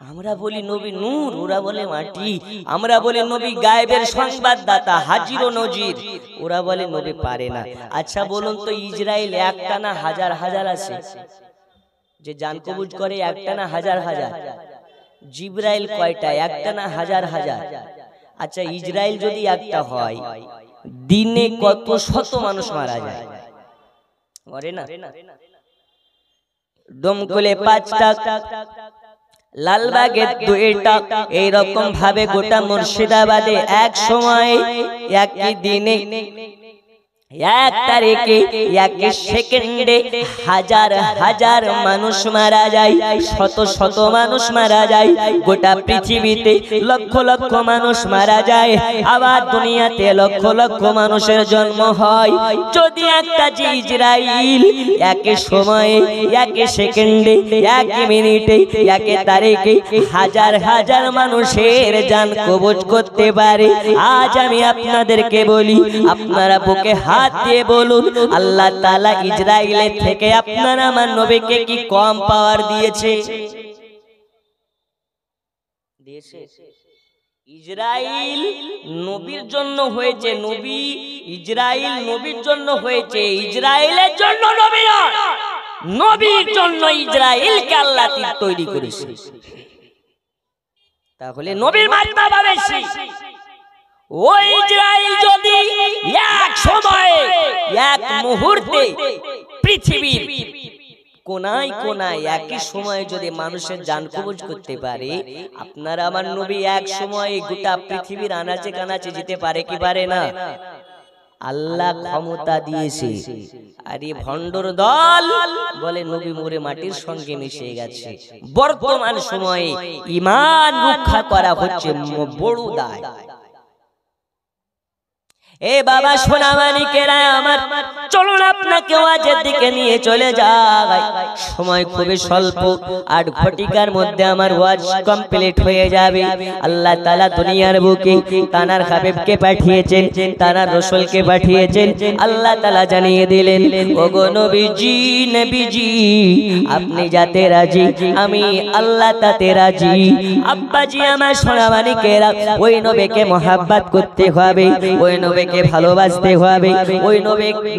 আমরা বলি নবী নূর, ওরা বলে মাটি। আমরা বলি নবী গায়েবের সংবাদদাতা, হাজির ও নজির, ওরা বলে নবী পারে না। আচ্ছা বলুন তো, ইসরায়েল একটা না হাজার হাজার আছে যে জান কবুজ করে? একটা না হাজার হাজার। জিবরাইল কয়টা? একটা না হাজার হাজার। আচ্ছা ইসরায়েল যদি একটা হয়, দিনে কত শত মানুষ মারা যায়? মরে না? ডোমকলে 5টা, লালবাগে 2টা, এইরকম ভাবে গোটা মুর্শিদাবাদে এক সময় একই দিনে, এক তারিখে, এক সেকেন্ডে হাজার হাজার মানুষ মারা যায়, শত শত মানুষ মারা যায়। গোটা পৃথিবীতে লক্ষ লক্ষ মানুষ মারা যায়। আবার দুনিয়াতে লক্ষ লক্ষ মানুষের জন্ম হয়। যদি একটা যে ইসরাইল এক সময়ে, এক সেকেন্ডে, এক মিনিটে, এক তারিখে হাজার হাজার মানুষের জান কবজ করতে পারে, আজ আমি আপনাদেরকে বলি, আপনারা বুকে হাত দিয়ে বলুন, আল্লাহ তাআলা ইসরাইলের থেকে আপনার আমার নবীকে কি কম পাওয়ার দিয়েছে? ইসরাইল নবীর জন্য হয়েছে, নবী ইসরাইল নবীর জন্য হয়েছে, ইসরাইলের জন্য নবী নয়, নবীর জন্য ইসরাইলকে আল্লাহ তৈরি করেছে। তাহলে নবীর মার্তবা বেশি। ওই ইসরাইল যদি এক সময়ে, এক মুহূর্তে পৃথিবীর কোনায় কোনায় একই সময়ে যদি মানুষের জান কবজ করতে পারে, আপনারা আমার নবী এক সময়ে গোটা পৃথিবীর আনাচে কানাচে যেতে পারে কি পারে না? আল্লাহ ক্ষমতা দিয়েছে। আর এই ভণ্ডর দল বলে নবী মরে মাটির সঙ্গে মিশে গেছে। বর্তমান সময়ে ঈমান রক্ষা করা হচ্ছে বড় দায়। এ বাবা সোনামানিকেরা আমার, চলুন আপনাকে ওয়াজের দিকে নিয়ে চলে যাই। সময় খুবই স্বল্প, 8 ঘটিকার মধ্যে আমার ওয়াজ কমপ্লিট হয়ে যাবে। আল্লাহ তাআলা দুনিয়ার বুকে তানার হাবিবকে পাঠিয়েছেন, তানার রাসূলকে পাঠিয়েছেন। আল্লাহ তাআলা জানিয়ে দিলেন, ওগো নবীজি, নবীজি আপনি যাতে রাজি, আমি আল্লাহ তাতে রাজি। আব্বাজি আমার সোনামানিকেরা, ওই নবীকে মহব্বত করতে হবে, ওই নবীকে ভালোবাসতে হবে, ওই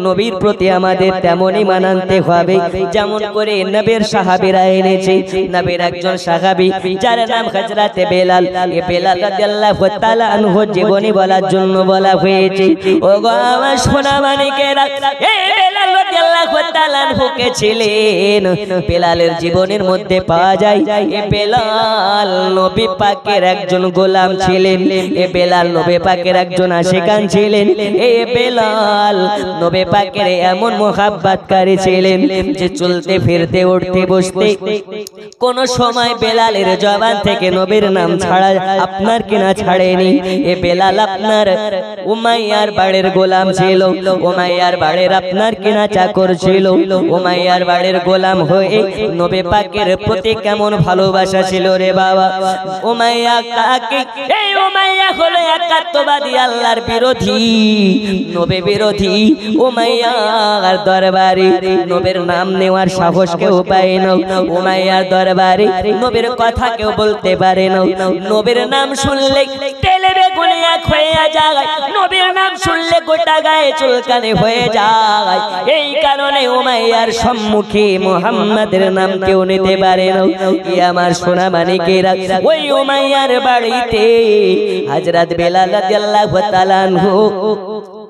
নবীর প্রতি আমাদের তেমনই মানাতে হবে যেমন করে নবীর সাহাবীরা এনেছে। নবীর একজন সাহাবী যার নাম হযরত বেলাল, এই বেলাল রাদিয়াল্লাহু তাআলা আনহু জীবনী বলার জন্য বলা হয়েছে। ওগো আমার সোনামানিকেরা, এই বেলাল রাদিয়াল্লাহু তাআলা আনহু কে ছিলেন? বেলালের জীবনের মধ্যে পাওয়া যায়, এই বেলাল নবী পাকের একজন গোলাম ছিলেন, এই বেলাল নবী পাকের একজন আশিকান ছিলেন। এ বেলাল নবী পাকের এমন মুহাব্বতকারী ছিলেন যে চলতে ফিরতে উঠতে বসতে কোন সময় বেলালের জবান থেকে নবীর নাম ছাড়া আপনার কিনা ছাড়েনি। এ বেলাল আপনার উমাইয়ার বাড়ির গোলাম ছিল, উমাইয়ার বাড়ির আপনার কিনা চাকর ছিল। উমাইয়ার বাড়ির গোলাম হয়ে নবী পাকের প্রতি কেমন ভালোবাসা ছিল রে বাবা। উমাইয়া কাকে? এই উমাইয়া হলো একাত্মবাদী, আল্লাহর বিরোধী, নবী বিরোধী। উমাইয়ার দরবারে নবীর নাম নেওয়ার সাহস কেউ পায় না। উমাইয়ার দরবারে নবীর কথা কেউ বলতে পারে না। নবীর নাম শুনলে তেলে বেগুনে এক হয়ে যায়, নবীর নাম শুনলে গোটা গায়ে চুলকানি হয়ে যায়। এই কারণে উমাইয়ার সম্মুখে মুহাম্মাদের নাম কেউ নিতে পারে না। আমার সোনা মানিকেরা, ওই উমাইয়ার বাড়িতে হযরত বেলাল রাদিয়াল্লাহু তাআলা আনহু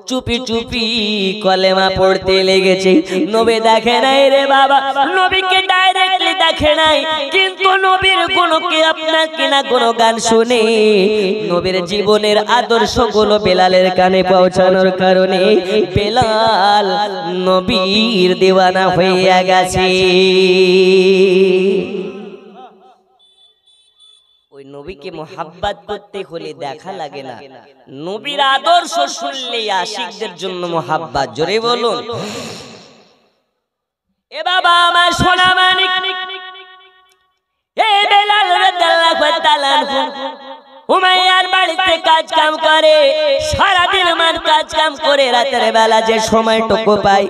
চুপি চুপি কলেমা পড়তে লেগেছে। নবী দেখে নাই রে বাবা, নবীকে ডাইরেক্টলি দেখে নাই, কিন্তু নবীর গুণকে আপনার কিনা গুণগান শুনে নবীর জীবনের আদর্শগুলো বেলালের কানে পৌঁছানোর কারণে বেলাল নবীর দিওয়ানা হয়ে গেছে। ওই নবীকে মুহাব্বত করতে হলে দেখা লাগে না, নবীর আদর্শ শুনলে আশিকদের জন্য মুহাব্বত। জোরে বলুন। এ বাবা আমার সোনা মানিক, এ বেলাল রাদিয়াল্লাহু তাআলা আনহু উমাইয়ার বাড়িতে কাজ কাম করে, সারাদিন সারাদিন মান কাজ কাম করে রাতের বেলা যে সময়টুকু পাই,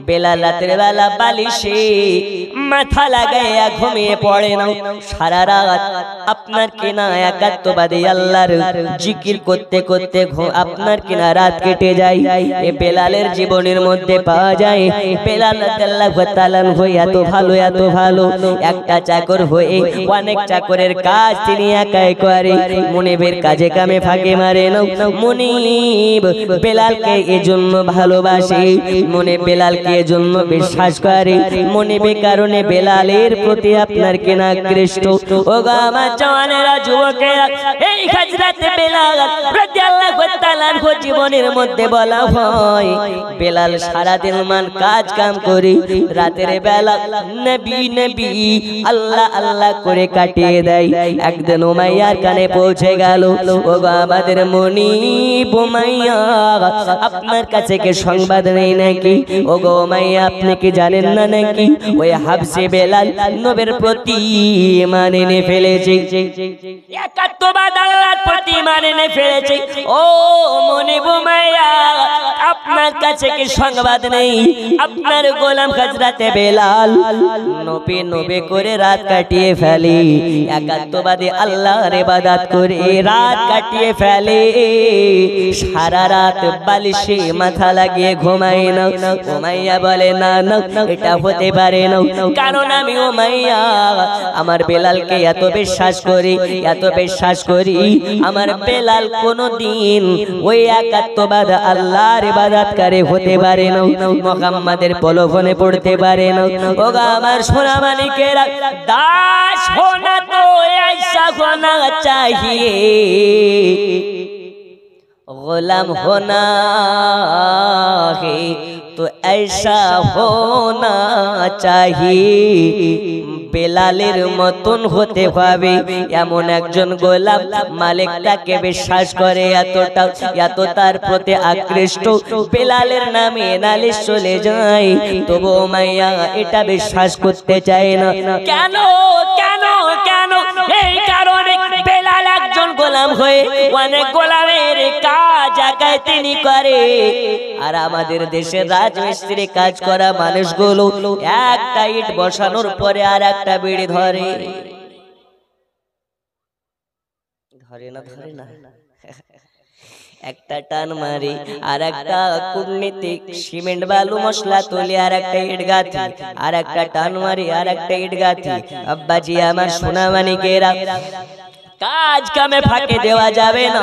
বেলাল রাতের বেলা বালিশে মাথা লাগাইয়া ঘুমিয়ে পড়ে না। সারা রাত আপনার কিনা একাত্মবাদী আল্লাহর জিকির করতে করতে আপনার কিনা রাত কেটে যায়। এ বেলালের জীবনের মধ্যে পাওয়া যায়। বেলাল রাদিয়াল্লাহু তাআলা এত ভালো, এত ভালো, একটা চাকর হয়ে অনেক চাকরের কাজ তিনি একাই করে। মুনিবের কাজে কামে ফাঁকে মারে না। মুনিব বেলালকে এজন্য ভালোবাসে, মুনিব বেলালকে এজন্য বিশ্বাস করে। মুনিবের কারণে বেলালের প্রতি আপনার কিনা আকৃষ্ট। ওগো আমার জওয়ানেরা, যুবকেরা, এই হযরত বেলাল রাদিয়াল্লাহু তাআলা জীবনের মধ্যে বলা হয় বেলাল সারাদিন মান কাজ কাম করে রাতের বেলা নবী নবী আল্লাহ আল্লাহ করে কাটিয়ে দেয়। একদিন উমাইয়ার কানে পৌঁছে গেল, ওগো আমাদের মুনিব উমাইয়া আপনার কাছে কি সংবাদ নেই নাকি? ওগো উমাইয়া, আপনি কি জানেন না নাকি ওই হাবশী বেলাল নবীর প্রতি ঈমান এনে ফেলেছে, একাত্মবাদ আল্লাহর প্রতি ঈমান এনে ফেলেছে। ও মুনিব উমাইয়া, আপনার কাছে কি সংবাদ নেই আপনার গোলাম হযরত বেলাল নবী নবী করে রাত কাটিয়ে ফেলে, একাত্মবাদী আল্লাহর ইবাদত করে রাত কাটিয়ে ফেলে, সারা রাত বালিশে মাথা লাগিয়ে ঘুমায় না। উমাইয়া বলে না না, এটা হতে পারে না, কারণ আমি উমাইয়া আমার বেলালকে এত বিশ্বাস করি, এত বিশ্বাস করি, আমার বেলাল কোনদিন ওই একাত্মবাদ আল্লাহর ইবাদতকারী হতে পারে না, মুহাম্মাদের প্রলোভনে পড়তে পারে না। ওগো আমার সোনা মানিকেরা, দাস হোনা তো ऐसा होना चाहिए, गुलाम होना है तो ऐसा होना चाहिए। বেলালের মতন হতে হবে এমন একজন গোলাম, মালিকটাকে বিশ্বাস করে এতটা, এত তার প্রতি আকৃষ্ট, বেলালের নামে নালিশ চলে যায়, তবু উমাইয়া এটা বিশ্বাস করতে চায় না। কেন কেন কেন? এই কারণে বেলাল একজন গোলাম হয়ে অনেক গোলামের কাজ একাই তিনি করে। আর আমাদের দেশের রাজমিস্ত্রি কাজ করা মানুষগুলো একটা ইট বসানোর পরে আর একটা বিড়ি ধরে, ধরে না, ধরে না, একটা টান মারি আর একটা কূটনীতিক সিমেন্ট বালু মশলা তুলি আর একটা ইট গাঁথি, আর একটা টান মারি আর একটা ইট গাঁথি। আব্বাজি আমার সোনা মানিকেরা, কাজ কামে ফাঁকে দেওয়া যাবে না।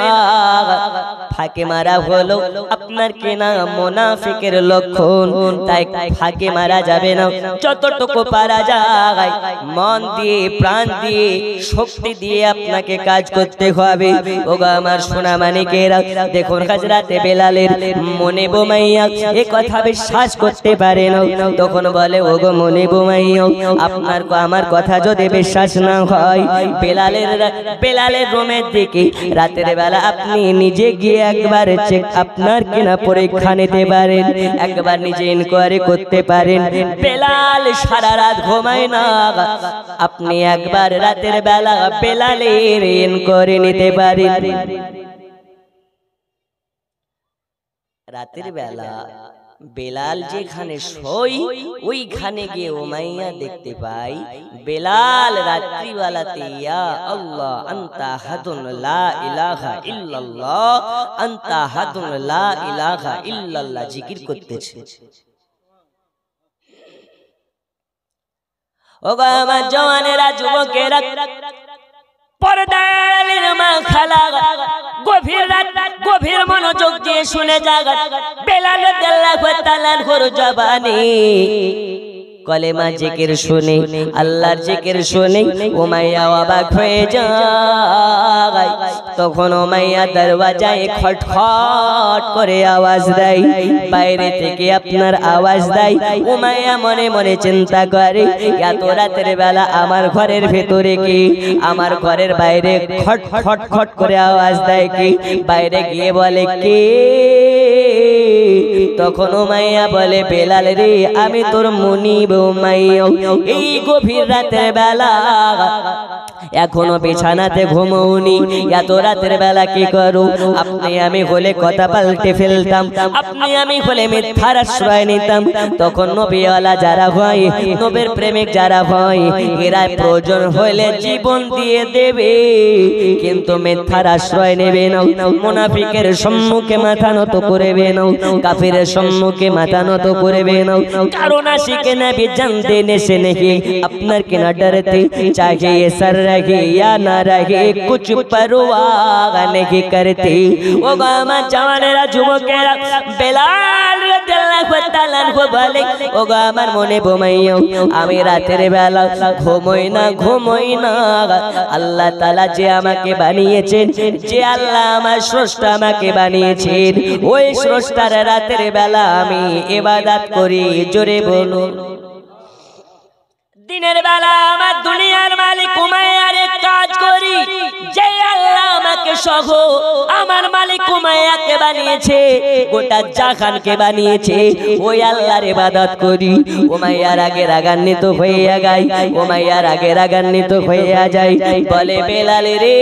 ফাঁকে মারা হলো আপনার কিনা মুনাফিকের লক্ষণ, তাই ফাঁকে মারা যাবে না। যতটুকু পারা যায় মন দিয়ে, প্রাণ দিয়ে, শক্তি দিয়ে আপনাকে কাজ করতে হবে। ওগো আমার সোনা মানিকেরা, দেখুন হযরত বেলালের মুনিব উমাইয়া এ কথা বিশ্বাস করতে পারে না। তখন বলে, ওগো মুনিব উমাইয়া, আপনার আমার কথা যদি বিশ্বাস না হয়, বেলালের রুমের দিকে রাতের বেলা আপনি নিজে গিয়ে একবার চেক আপনার কিনা পরীক্ষা নিতে পারেন, একবার নিজে ইনকোয়ারি করতে পারেন। বেলাল সারা রাত ঘুমায় না, আপনি একবার রাতের বেলা বেলালের ইনকোয়ারি নিতে পারেন। রাতের বেলা বেলাল যেখানে শোয় ওইখানে গিয়ে উমাইয়া দেখতে পাই বেলাল রাত্রিবেলাতে ইয়া আল্লাহ আনতা হাদুন লা ইলাহা ইল্লাল্লাহ, আনতা হাদুন লা ইলাহা ইল্লাল্লাহ জিকির করতেছে। ওগো আমার জওয়ানেরা, যুবকেরা, পর্দার মা খালা গভীর রাত গভীর মনোযোগ দিয়ে শুনে যাগা বেলাল রাদিয়াল্লাহু তাআলার জবানে কলেমা জিকির শুনে, আল্লাহর জিকির শুনে উমাইয়া অবাক হয়ে যায়। তখন উমাইয়া দরওয়াজায় খটখট করে আওয়াজ দেয়, বাইরে থেকে আপনার আওয়াজ দেয়। উমাইয়া মনে মনে চিন্তা করে, এত রাতের বেলা আমার ঘরের ভেতরে কি, আমার ঘরের বাইরে খট খট খট করে আওয়াজ দেয় কি? বাইরে গিয়ে বলে কে? তখন উমাইয়া বলে, বেলাল রে, আমি তোর মুনিব উমাইয়া। এই গভীর রাতের বেলা এখনো বিছানাতে ঘুমোনি, এত রাতের বেলা কি করো? আপনি আমি হলে কথা পাল্টে ফেলতাম, আপনি আমি হলে মিথ্যার আশ্রয় নিতাম। তখন নবীওয়ালা যারা হয়, নবীর প্রেমিক যারা হয়, এরা প্রয়োজন হলে জীবন দিয়ে দেবে, কিন্তু মিথ্যার আশ্রয় নেবে না। মুনাফিকের সম্মুখে মাথা নত করবে না, কাফিরের সম্মুখে মাথা নত করবে না। কারণ আশিকে নবী জানতে নেশে নেহি আপনার के न डरते, चाहे ये सर रहे या न रहे, कुछ परवाह नहीं करते। ओ गामा जवानेरा যুবকেরা বেলাল রাদিয়াল্লাহু তাআলা আনহু বলে, ও গো আমার মনে বোমাইও, আমি রাতের বেলা ঘুমোই না। আল্লাহ তাআলা যে আমাকে বানিয়েছেন, যে আল্লাহ আমার স্রষ্টা আমাকে বানিয়েছেন, ওই স্রষ্টার রাতের বেলা আমি ইবাদত করি। জোরে বলো। দিনের বেলা আমার দুনিয়ার মালিক উমাইয়ার কাজ করি, যে আল্লাহ আমাকে সহ আমার মালিক উমাইয়াকে বানিয়েছে, গোটা জাহানকে বানিয়েছে, ওই আল্লাহর ইবাদত করি। উমাইয়ার আগে রাগান্বিত হইয়া গাই, উমাইয়ার আগে রাগান্বিত হইয়া যাই, বলে বেলাল রে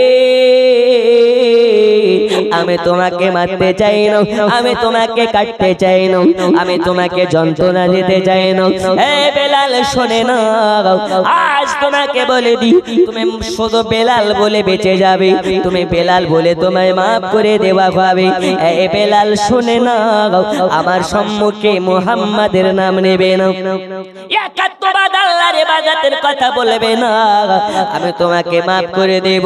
আমি তোমাকে মারতে চাই না, আমি তোমাকে কাটতে চাই না, আমি তোমাকে যন্ত্রণা দিতে চাই না। এ বেলাল শোনে না, আজ তোমাকে বলে দি, তুমি শুধু বেলাল বলে বেঁচে যাবে, তুমি বেলাল বলে তোমায় মাফ করে দেওয়া হবে। এ বেলাল শুনে না, আমার সম্মুখে মুহাম্মাদের নাম নেবে না, একাত্মবাদ আল্লাহর ইবাদতের কথা বলবে না, আমি তোমাকে মাফ করে দেব।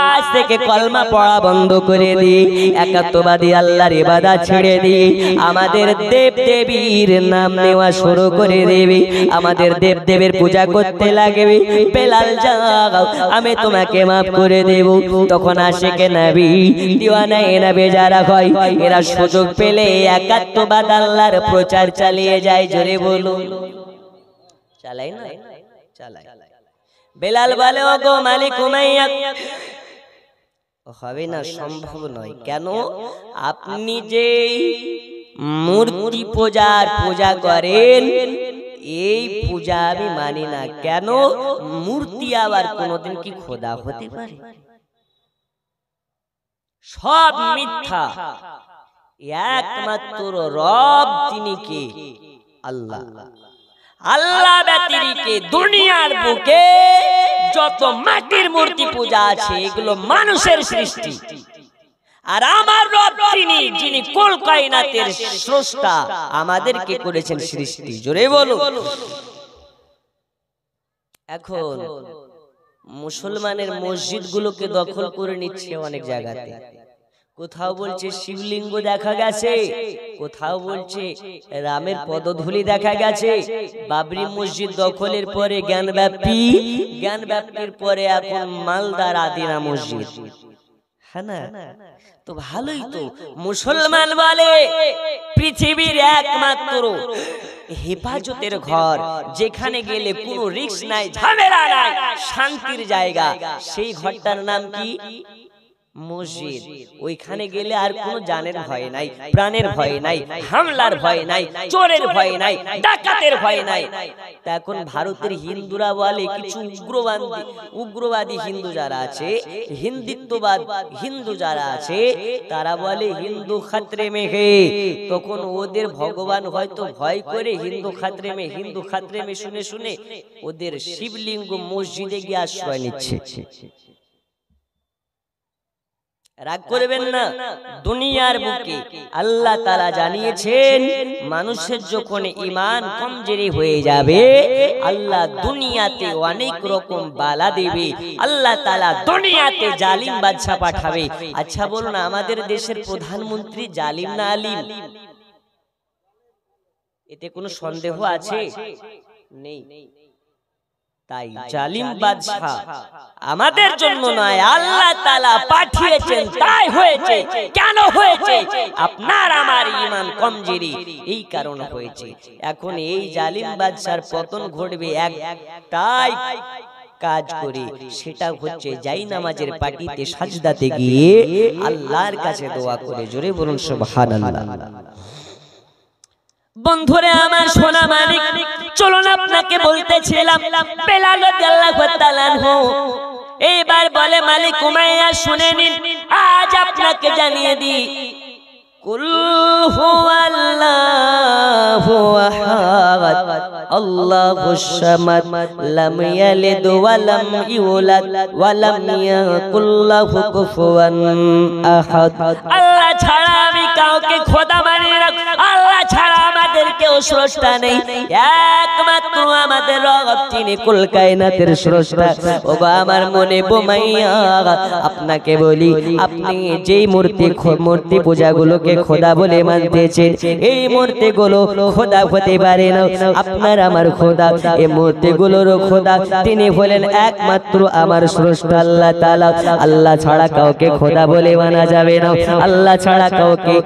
আজ থেকে কলমা পড়া বন্ধ করে দি, একাত্মবাদী আল্লাহর ইবাদত ছেড়ে দি, আমাদের দেব দেবীর নাম নেওয়া শুরু করে দেবে, আমাদের দেব দেবের পূজা করতে লাগবে। বেলাল যাও, আমি তোমাকে মাফ করে দেব। তখন আশিকে নবী দিওয়ানা নবী যারা হয়, এরা সুযোগ পেলে একাত্মবাদ আল্লাহর প্রচার চালিয়ে যায়। জোরে বলো। চালাই না, চালাই। বেলাল বলে, ও গো মালিক উমাইয়া, হবে না, সম্ভব নয়। কেন? আপনি যে মূর্তি পূজা করেন, এই পূজা আমি মানি না। কেন? মূর্তি আবার কোনদিন কি খোদা হতে পারে? সব মিথ্যা, একমাত্র রব তিনি কে? আল্লাহ। আল্লাহ ব্যতিরেকে দুনিয়ার বুকে যত মাটির মূর্তি পূজা আছে, এগুলো মানুষের সৃষ্টি। আর আমার রব তিনি, যিনি কুল কায়নাতের স্রষ্টা, আমাদেরকে করেছেন সৃষ্টি। জোরে বলো। এখন মুসলমানের মসজিদগুলোকে দখল করে নিচ্ছে অনেক জায়গাতে। কোথাও বলছে শিবলিঙ্গ দেখা গেছে, কোথাও বলছে রামের পদধূলি দেখা গেছে। বাবরি মসজিদ দখলের পরে জ্ঞানব্যাপীর পরে এখন মালদার আদিনা মসজিদ। হ্যাঁ না? তো ভালোই তো। মুসলমান বলে পৃথিবীর একমাত্র হেফাজতের ঘর, যেখানে গেলে কোনো রিস্ক নাই, ঝামেলা নাই, শান্তির জায়গা, সেই ঘরটার নাম কি? মসজিদ। ওইখানে গেলে আর কোনো জানের ভয় নাই, প্রাণের ভয় নাই, হামলার ভয় নাই, চোরের ভয় নাই, ডাকাতের ভয় নাই। তা এখন ভারতের হিন্দুরা বলে, কিছু উগ্রবাদী হিন্দু যারা আছে, হিন্দুত্ববাদ হিন্দু যারা আছে, তারা বলে হিন্দু খাতরে মে হে। তখন ওদের ভগবান হয়তো ভয় করে হিন্দু খাতরে মে শুনে শুনে ওদের শিবলিঙ্গ মসজিদে গিয়ে আশ্রয় নিচ্ছে। রাগ করবেন না, দুনিয়ার বুকে আল্লাহ তাআলা জানিয়েছেন, মানুষের যখন ঈমান কমজোরি হয়ে যাবে, আল্লাহ দুনিয়াতে অনেক রকম বালা দেবে, আল্লাহ তাআলা দুনিয়াতে জালিম বাদশা পাঠাবে। আচ্ছা বলুন, আমাদের দেশের প্রধানমন্ত্রী জালিম না আলিম? এতে কোনো সন্দেহ আছে? নেই। তাই জালিম বাদশা আমাদের জন্য নয়, আল্লাহ তাআলা পাঠিয়েছেন, তাই হয়েছে। কেন হয়েছে? আপনার আমার ঈমান কমজোরি, এই কারণে হয়েছে। এখন এই জালিম বাদশার পতন ঘটবে একটাই কাজ করে, সেটা হচ্ছে জায়নামাজের পাটিতে সাজদাতে গিয়ে আল্লাহর কাছে দোয়া করে। জোরে বলুন সুবহানাল্লাহ। বন্ধুরে আমার সোনা মানিক, চলুন আপনাকে বলতেছিলাম, বেলাল রাদিয়াল্লাহু তাআলা আনহু এইবার বলে মালিক উমাইয়া শুনে নিন, আজ আপনাকে জানিয়ে দিই, কুল হুয়াল্লাহু আহাদ আল্লাহুস সামাদ লাম ইয়ালিদ ওয়া লাম ইউলাদ ওয়া লাম ইয়াকুল লাহু কুফুয়ান আহাদ। আল্লাহ ছাড়া আমি কাউকে খোদা মানি না, আল্লাহ ছাড়া আমাদের কেউ স্রষ্টা নেই, একমাত্র আমাদের রব তিনি কুল কায়নাতের স্রষ্টা। ওগো আমার মনে বোমাইয়া, আপনাকে বলি, আপনি যেই মূর্তি পূজাগুলোকে খোদা বলে মানতেছেন, এই মূর্তিগুলো খোদা হতে পারে না। আপনার আমার খোদা, এই মূর্তিগুলোরও খোদা তিনি হলেন একমাত্র আমার স্রষ্টা আল্লাহ তাআলা। আল্লাহ ছাড়া কাউকে খোদা বলে মানা যাবে না, আল্লাহ ছাড়া কাউকে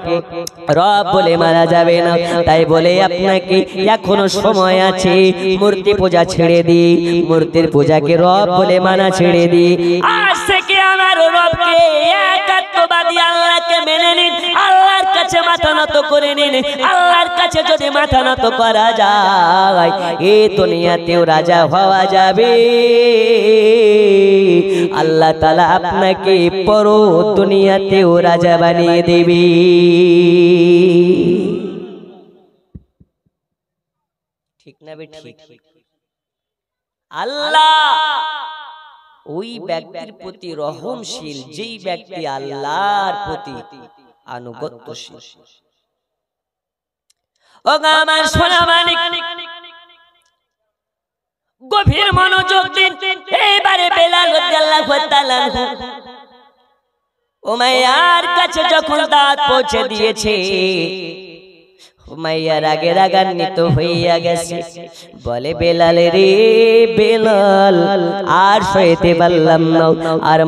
রব বলে মানা যাবে না। তাই বলে আপনাকে এখনো সময় আছে, মূর্তি পূজা ছেড়ে দিই, মূর্তির পূজাকে রব বলে মানা ছেড়ে দিই। আজ থেকে আমার রবকে একাত্মবাদী আল্লাহকে মেনে নিন, আল্লাহর কাছে মাথা নত করে নিন। আল্লাহর কাছে যদি মাথা নত করা যায়, এই দুনিয়াতেও রাজা হওয়া যাবে। আল্লাহ তাআলা আপনাকে পর দুনিয়াতেও রাজা বানিয়ে দেবে। ঠিক না বে ঠিক? আল্লাহ ওই ব্যক্তির প্রতি রহমশীল, যেই ব্যক্তি আল্লাহর প্রতি আনুগত্যশীল। ও আমার সোনা মানিক, গভীর মনোযোগ দিন। এইবারে বেলাল রাদিয়াল্লাহু তাআলা উমাইয়ার কাছে যখন দাওয়াত পৌঁছে দিয়েছে, উমাইয়া রাগে রাগান্বিত হইয়া গেছে। বলে বেলাল রে বেলাল, আর সইতে পারলাম না, আর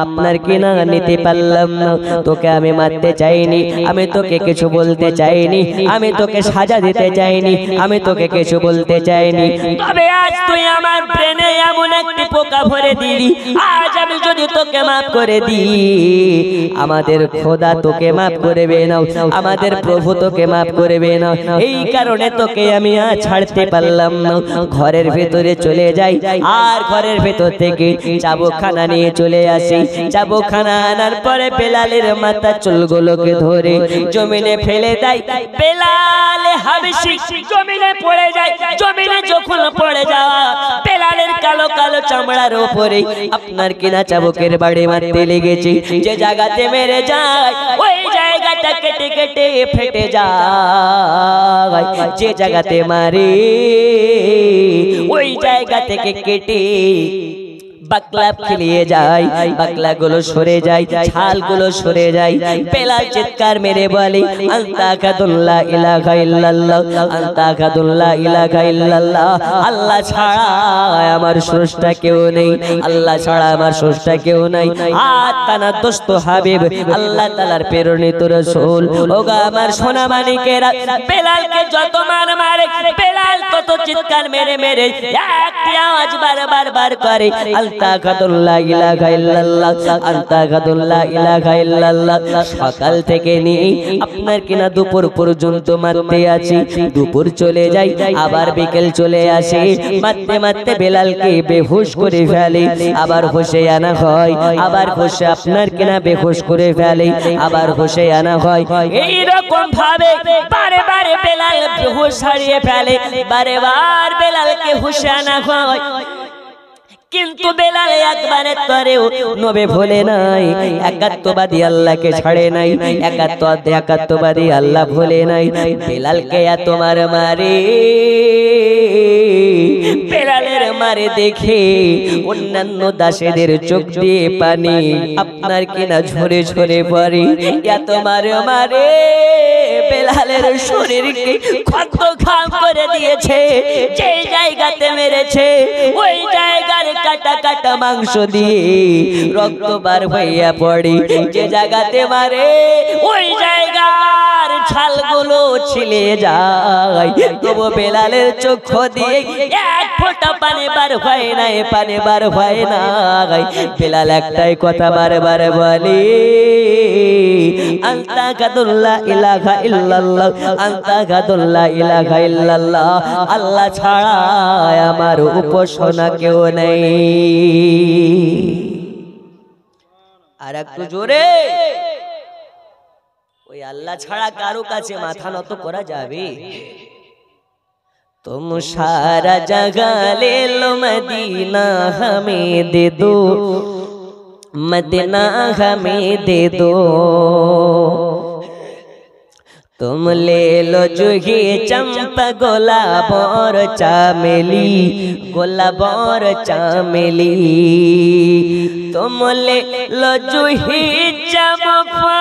আপনার কিনা নিতে পারলাম না। তোকে আমি মারতে চাইনি, আমি তোকে কিছু বলতে চাইনি, আমি তোকে সাজা দিতে চাইনি, আমি তোকে কিছু বলতে চাইনি। তবে আজ তুই আমার ব্রেনে এমন একটি পোকা ভরে দিলি, আজ আমি যদি তোকে মাফ করে দিই, আমাদের খোদা তোকে মাফ করবে না, আমাদের প্রভু তোকে মাফ করবে না। এই কারণে তোকে আমি আর ছাড়তে পারলাম না। ঘরের ভেতরে চলে যাই, আর ঘরের ভেতর থেকে চাবুকখানা নিয়ে চলে আসি। চাবুকখানা আনার পরে বেলালের মাথা চুলগুলোকে ধরে জমিনে ফেলে দেয়। বেলাল হাবশি জমিনে পড়ে যায়। জমিনে যখন পড়ে যাওয়া, বেলালের কালো কালো চামড়ার উপরে আপনার কিনা চাবুকের বাড়ি মারতে লেগেছে। যে জায়গাতে মেরে যায়, ওই জায়গাটা কেটে কেটে ফেটে যায়। যে জায়গাতে মারে, ওই জায়গা থেকে কেটে বাকলা খেলিয়ে যায়, বাকলা গুলো সরে যায়, ছাল গুলো সরে যায়। বেলাল চিৎকার মেরে বলে, আনতা আকাদুল্লাহ ইলাহা ইল্লাল্লাহ, আনতা আকাদুল্লাহ ইলাহা ইল্লাল্লাহ। আল্লাহ ছাড়া আমার স্রষ্টা কেউ নেই, আল্লাহ ছাড়া আমার স্রষ্টা কেউ নাই। আর তানা দোস্ত হাবিব, আল্লাহ তাআলার প্রেরিত রাসূল। ওগো আমার সোনা মানিকেরা, বেলালকে যত মারে, বেলাল তত চিৎকার মেরে মেরে একটি আওয়াজ বারবার বার করে, সকাল থেকে নিয়ে আপনার কিনা দুপুর পর্যন্ত মারতে আছি। দুপুর চলে যায়, আবার বিকেল চলে আসে, মারতে মারতে বেলালকে বেহুশ করে ফেলে। আবার হোশে আনা হয়, আবার হোশে আপনার কিনা বেহুশ করে ফেলে, আবার হোশে আনা হয়। এইরকম ভাবে বারে বারে বেলাল বেহুশ হারিয়ে ফেলে, বারে বার বেলালকে হোশে আনা হয়। কিন্তু বেলাল একবারের তরেও নবে ভোলে নাই, একাত্মবাদী আল্লাহকে ছাড়ে নাই, একাত্মবাদী আল্লাহ ভোলে নাই। বেলালকে এত মারে, বেলালের মারে দেখে অন্যান্য দাসেদের চোখ দিয়ে পানি আপনার কিনা ঝরে ঝরে পড়ে। এত মারে বেলালের শরীরকে ক্ষত খাম করে দিয়েছে। যে জায়গাতে মেরেছে, ওই জায়গার কাটা কাটা মাংস দিয়ে রক্ত বার হইয়া পড়ে। যে জায়গাতে মারে, ওই জায়গার ছালগুলো ছিলে যায়, তবু বেলালের চোখ দিয়ে এক ফোঁটা পানি বার হয় না, পানি বার হয় না। বেলাল একটাই কথা বারবার বলে, আনতা গাদুল্লা ইলাহা ইল্লাল্লাহ, আনতা গাদুল্লা ইলাহা ইল্লাল্লাহ, আল্লাহ ছাড়া আমার উপাসনা কেউ নেই। আর একটু জোরে, ওই আল্লাহ ছাড়া কারো কাছে মাথা নত করা যাবে? तुम सारा जगह ले लो, मदीना हमें दे दो, मदीना हमें दे दो। तुम ले लो जूही चंपा गुलाब और चमेली, गुलाब और चमेली। तुम ले लो जूही चंपा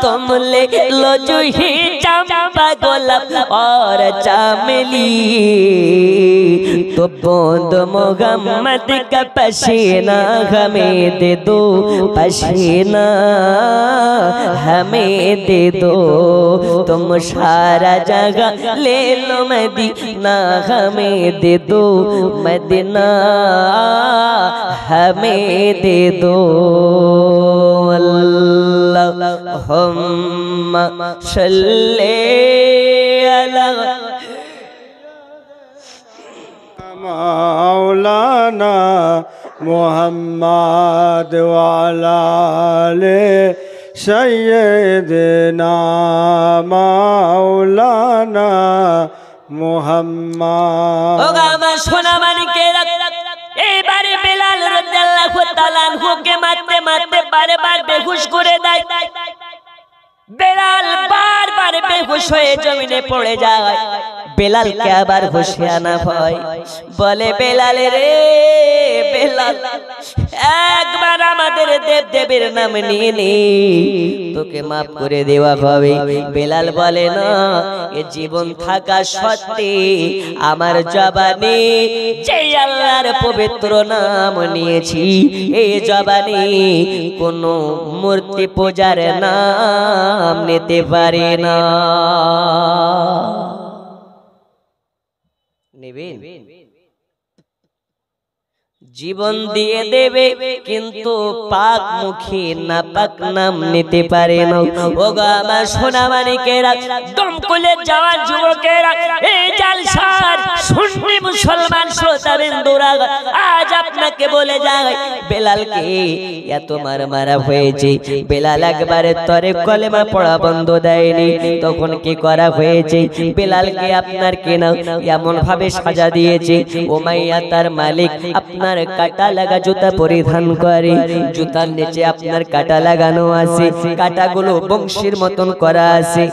तुम ले लो जूही चंपा गुलाब और चमेली। तो बूंद मोहम्मद का पसीना हमें दे दो, पसीना हमें दे दो। तुम सारा जगह ले लो, मदीना हमें दे दो, मदीना हमें दे दो। अल्लाहुम्मा सल्ली अला मौलाना मुहम्मद वाला ले सैयदना मौलाना मुहम्मद। আমার সোনা মানিকেরা, এবারে বেলাল রাদিয়াল্লাহু তাআলা আনহুকে মারতে মারতে বারবার বেহুশ করে দেয়। বেলাল বারবার বেহুশ হয়ে জমিনে পড়ে যায়। বেলালকে আবার হুশে আনা হয়, বলে বেলাল রে বেলাল, একবার আমাদের দেব দেবের নাম নিয়ে নে, তোকে মাফ করে দেওয়া হবে। বেলাল বলে না, এ জীবন থাকা সত্ত্বে আমার জবানে যে আল্লাহর পবিত্র নাম নিয়েছি, এই জবানে কোনো মূর্তি পূজার নাম নিতে পারে না। নেবেন? জীবন দিয়ে দেবে, কিন্তু পাক মুখে নাপাক নাম নিতে পারে না। ও গো আমার সোনা মানিকেরা, দমকলের জওয়ান যুবকেরা, এই জালসার সুন্নি মুসলমান শ্রোতাবৃন্দরা, আজ আপনাকে বলে যায়, বেলালকে এত মারা হয়েছে, বেলাল একবারে তরে কলেমা পড়া বন্ধ দেয়নি। তখন কি করা হয়েছে? বেলালকে আপনার কেনা এমন ভাবে সাজা দিয়েছে, উমাইয়া তার মালিক আপনার কাটা লাগা জুতা পরিধান করে, জুতার নিচে আপনার কাটা লাগানো আছে, কাটাগুলো বংশীর মতন করা আছে।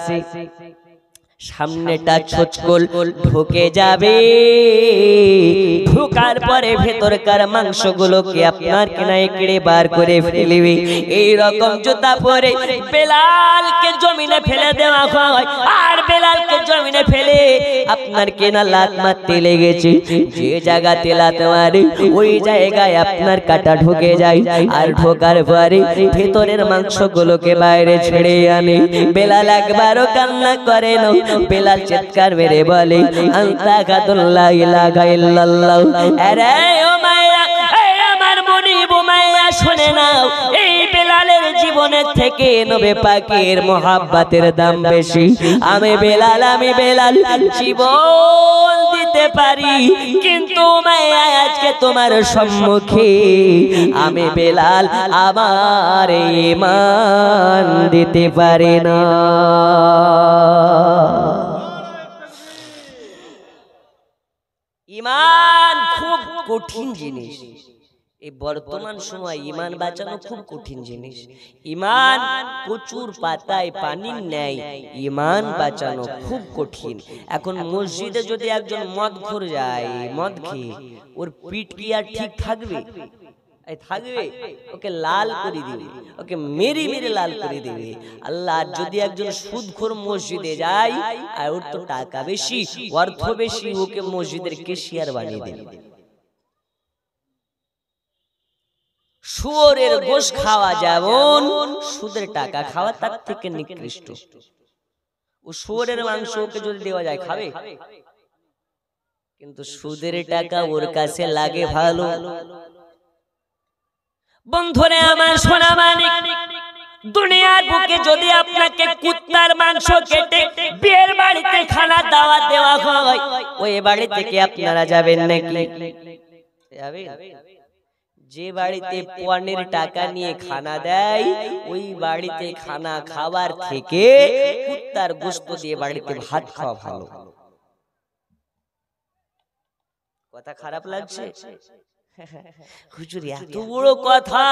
সামনেটা ছোচকল ঢুকে যাবে, ঢোকার পরে ভেতরকার মাংসগুলোকে আপনার কেনায় কেড়ে বার করে ফেলবে। এই রকম জুতা পরে বেলালকে জমিনে ফেলে দেওয়া হয়। আর বেলালকে জমিনে ফেলে আপনার কেনা লাত মারতে লেগেছে। যে জায়গাতে লাত মারে ওই জায়গায় আপনার কাটা ঢুকে যায়, আর ঢোকার পরে ভেতরের মাংসগুলোকে বাইরে ছেড়ে আনে। বেলাল একবারও কান্না করে না, বেলাল চিৎকার মেরে বলে, আনতা গাদুল্লা ইলাহা ইল্লাল্লাহ। আরে ও মায়া, এই আমার মনিব মায়া, শুনে নাও, এই বেলালের জীবনের থেকে নবী পাকের মোহাব্বতের দাম বেশি। আমি বেলাল জীবন দিতে পারি, কিন্তু মায়া আজকে তোমার সম্মুখে আমি বেলাল আমার ঈমান দিতে পারি না। ঈমান খুব কঠিন জিনিস। এই বর্তমান সময় ঈমান বাঁচানো খুব কঠিন জিনিস। ঈমান প্রচুর পাতায় পানির ন্যায়, ঈমান বাঁচানো খুব কঠিন। এখন মসজিদে যদি একজন মদখোর যায়, মদ খেয়ে, ওর পিঠ কি আর ঠিক থাকবে? থাকবে? ওকে লাল করে দিবে, ওকে মেরে মেরে লাল করে দিবে আল্লাহ। যদি একজন সুদখোর মসজিদে যায়, আর ওর তো টাকা বেশি, অর্থ বেশি, ওকে মসজিদের ক্যাশিয়ার বানিয়ে দেবে। শুয়োরের গোশ খাওয়া যেমন সুদের টাকা খাওয়া তার থেকে নিকৃষ্ট। ও শুয়োরের মাংস ওকে যদি দেওয়া যায় খাবে, কিন্তু সুদের টাকা ওর কাছে লাগে ভালো। বন্ধুরে আমার সোনা মানিক, দুনিয়ার বুকে যদি আপনাকে কুত্তার মাংস কেটে বিয়ের বাড়িতে খানা দাওয়াত দেওয়া হয়, ওই বাড়ি থেকে আপনারা যাবেন নাকি? যে বাড়িতে পনের টাকা নিয়ে খানা দেয়, ওই বাড়িতে খানা খাবার থেকে কুত্তার গোশত দিয়ে বাড়িতে ভাত খাওয়া ভালো। কথা খারাপ লাগছে? হুজুর এত বড় কথা!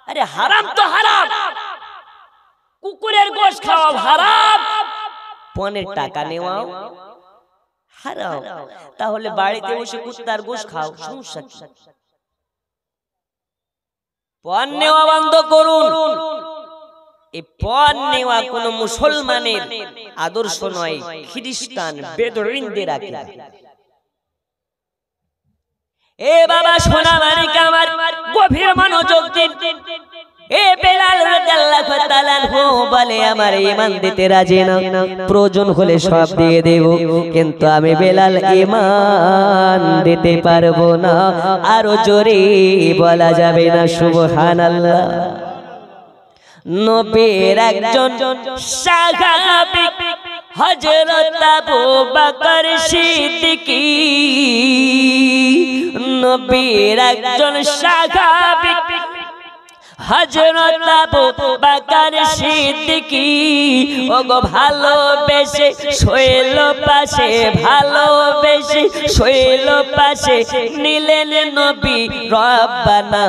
আরে হারাম তো হারাম, কুকুরের গোশ খাওয়া হারাম, পনের টাকা নেওয়াও হারাম। তাহলে বাড়িতে বসে কুত্তার গোশ খাও, সমস্যা কি? পণ নেওয়া বন্ধ করুন। এই পণ নেওয়া কোন মুসলমানের আদর্শ নয়, খ্রিস্টান বেদুইনদের আকিদা। এ বাবা সোনা মানিক আমার, গভীর মনোযোগ দিন। এ বেলাল রাদিয়াল্লাহু তাআলা আনহু বলে, আমার ঈমান দিতে রাজি না, প্রয়োজন হলে সব দিয়ে দেব, কিন্তু আমি বেলাল ঈমান দিতে পারবো না। আরো জোরে বলা যাবে না সুবহানাল্লাহ। নবীর একজন সাহাবী হযরত আবু বকর সিদ্দিকী, নবীর একজন সাহাবী হযরত আবু বকর সিদ্দিকী, ওগো ভালোবেসে শৈল পাশে, ভালোবেসে শৈল পাশে নিলেন নবী। রব্বানা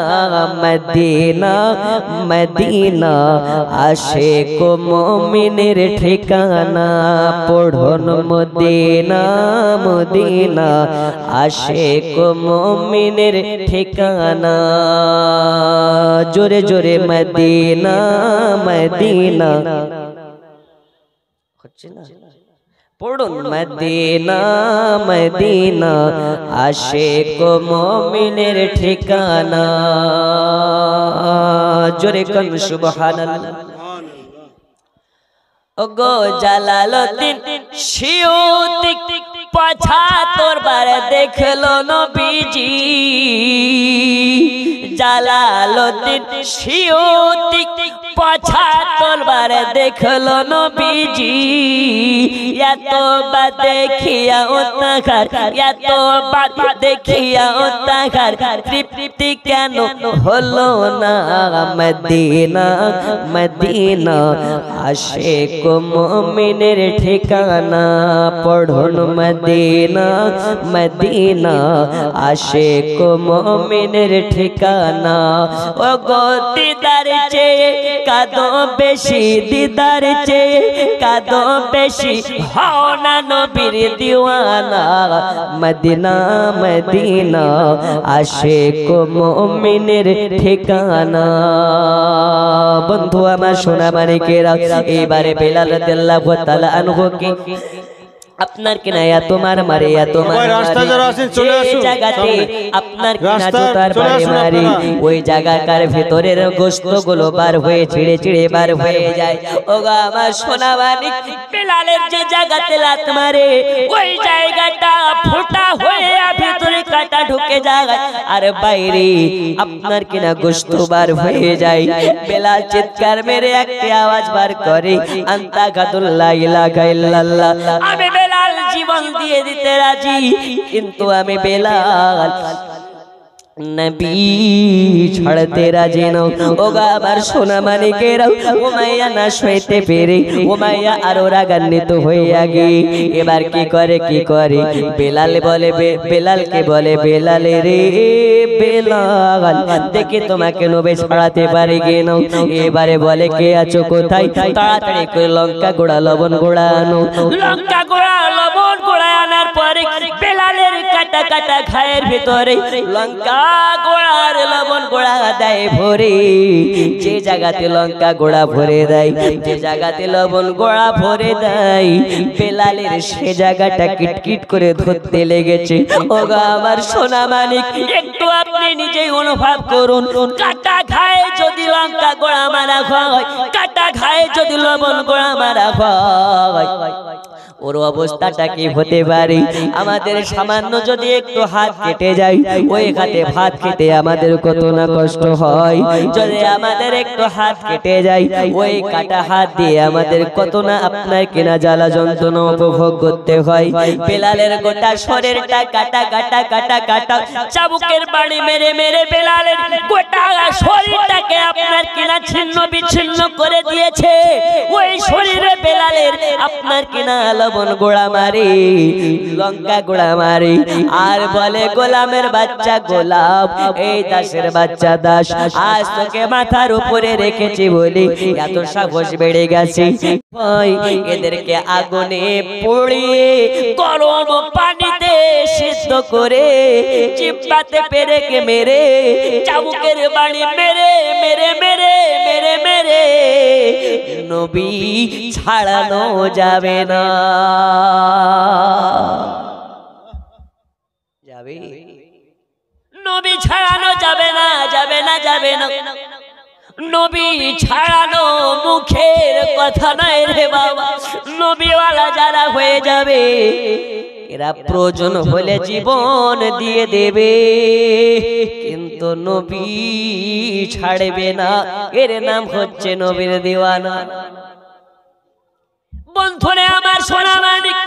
মদিনা মদিনা, আশিক মুমিনের ঠিকানা, পড়ুন মদিনা মদিনা, আশিক মুমিনের ঠিকানা। জোরে জোরে মদিনা মদিনা হচ্ছে না? পড়ুন মদিনা মদিনা, আশিক মুমিনের ঠিকানা। জোরে কোন সুবহানাল্লাহ। ওগো জালালউদ্দিন সিউতি ৭৫ বার দেখলো নবীজি। জালালউদ্দিন সিউতি ৭৫ বার দেখলো নবীজি। এতবার দেখিয়া তাহার, এতবার দেখিয়া তাহার তৃপ্তি কেন হলো না? মদিনা মদিনা, আশিক মুমিনের ঠিকানা, পড়ুন মদিনা মদিনা, আশিক মুমিনের ঠিকানা। ওগো দিদার চেয়ে কাঁদো বেশি, দিদার চেয়ে কাঁদো বেশি, হও না নবীর দিওয়ানা। মদিনা মদিনা, আশিক মুমিনের ঠিকানা। বন্ধু আমার সোনা মানিকেরা, এবারে বেলাল রাদিয়াল্লাহু তাআলা আনহুকে আপনার কিনা এত মারে, এত জায়গাতে আপনার কিনা জুতার বাড়ি মারি, ওই জায়গাকার ভেতরের গোশত গুলো বার হয়ে ছিঁড়ে ছিঁড়ে বার হয়ে যায়। ওগো আমার সোনা মানিক, বেলালের যে জায়গাতে লাত মারে, ওই জায়গাটা ফোঁটা হয়ে ভেতরে কাটা ঢুকে যায়, আর বাইরে আপনার কিনা গোশত বার হয়ে যায়। বেলাল চিৎকার মেরে একটি আওয়াজ বার করে, আনতা গাদুল্লাহ ইলাহা ইল্লাল্লাহ, আমি বেলাল জীবন দিয়ে দিতে রাজি, কিন্তু আমি বেলাল নবী ছাড়তে রাজি নও। ওগো আমার সোনা মানিকেরা, উমাইয়া না সইতে পেরে উমাইয়া আরো রাগান্বিত হইয়া গিয়ে এবার কি করে বেলাল বলে, বেলালকে বলে, বেলাল রে বেলাল, দেখে তোমাকে নবী ছাড়াতে পারে কেন? এবারে বলে, কে আছো কোথায়? তাড়াতাড়ি করে লঙ্কা গোড়া লবণ গোড়া আনো। লঙ্কা গোড়া লবণ গোড়া আনার পরে বেলালের কাটা কাটা ঘায়ের ভিতরে লঙ্কা গোড়ার লবণ গোড়া দেয় ভরে। যে জায়গাতে লঙ্কা গোড়া ভরে দেয়, যে জায়গাতে লবণ গোড়া ভরে দেয়, বেলালের সে জায়গাটা কিটকিট করে ধরতে লেগেছে। ওগো আমার সোনা মানিক, একটু আপনি নিজেই অনুভব করুন, কাটা ঘায়ে যদি লঙ্কা গোড়া মারা হয়, কাটা ঘায়ে যদি লবণ গোড়া মারা হয়, ওর অবস্থাটা কি হতে পারে? আমাদের সামান্য যদি একটু হাত কেটে যায়, ওই হাতে ভাত খেতে আমাদের কত না কষ্ট হয়। যদি আমাদের একটু হাত কেটে যায়, ওই কাটা হাত দিয়ে আমাদের কত না আপনার কিনা জ্বালা যন্ত্রণা উপভোগ করতে হয়। বেলালের গোটা শরীরটা কাটা কাটা কাটা কাটা চাবুকের বাড়ি মেরে মেরে বেলালের গোটা শরীরটাকে আপনার কিনা ছিন্ন বিচ্ছিন্ন করে দিয়েছে। ওই শরীরে বেলালের আপনার কিনা লবণ গোড়া মারে, লঙ্কা গোড়া মারে, আর বলে গোলামের বাচ্চা গোলাম, এই দাসের বাচ্চা দাস, আজ তোকে মাথার উপরে রেখেছি বলে এত সাহস বেড়ে গেছে। এদেরকে আগুনে পুড়িয়ে গরম পানিতে সিদ্ধ করে চিপাতে পেরেকে মেরে চাবুকের বাড়ি মেরে মেরে মেরে মেরে মেরে নবী ছাড়ানো যাবে না। যাবে নবী ছাড়ানো যাবে না, যাবে না, যাবে না। নবী ছাড়ানো মুখের কথা নয় রে বাবা। নবীওয়ালা যারা হয়ে যাবে, এরা প্রয়োজন হলে জীবন দিয়ে দেবে, কিন্তু নবী ছাড়বে না। এর নাম হচ্ছে নবীর দিওয়ানা। বন্ধুরে আমার সোনা মানিক,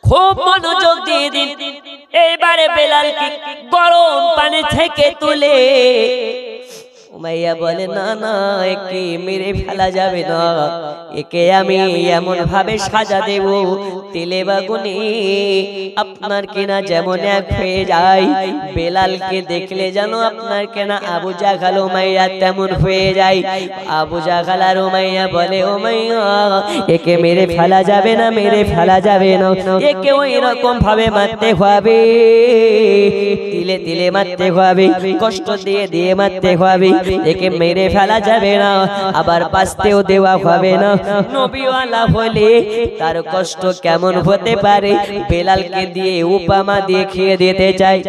খুব মনোযোগ দিয়ে দিন। এইবারে বেলালকে গরম পানি থেকে তুলে উমাইয়া বলে, না না, একে মেরে ফেলা যাবে না, একে আমি এমন ভাবে সাজা দেব তেলে বাগুনে আপনার কিনা যেমন এক হয়ে যায়। বেলালকে দেখলে যেন আপনার কেনা আবু জাহাল উমাইয়া তেমন হয়ে যায়। আবু জাহাল আর উমাইয়া বলে, উমাইয়া একে মেরে ফেলা যাবে না, মেরে ফেলা যাবে না, একে ওই রকম ভাবে মারতে হবে, তিলে তিলে মারতে হবে, কষ্ট দিয়ে দিয়ে মারতে হবে, একে মেরে ফেলা যাবে না, আবার বাঁচতেও দেওয়া হবে না। নবীওয়ালা হলে তার কষ্ট কেমন হতে পারে বেলালকে দিয়ে উপমা দিয়ে খেয়ে দিতে চাই।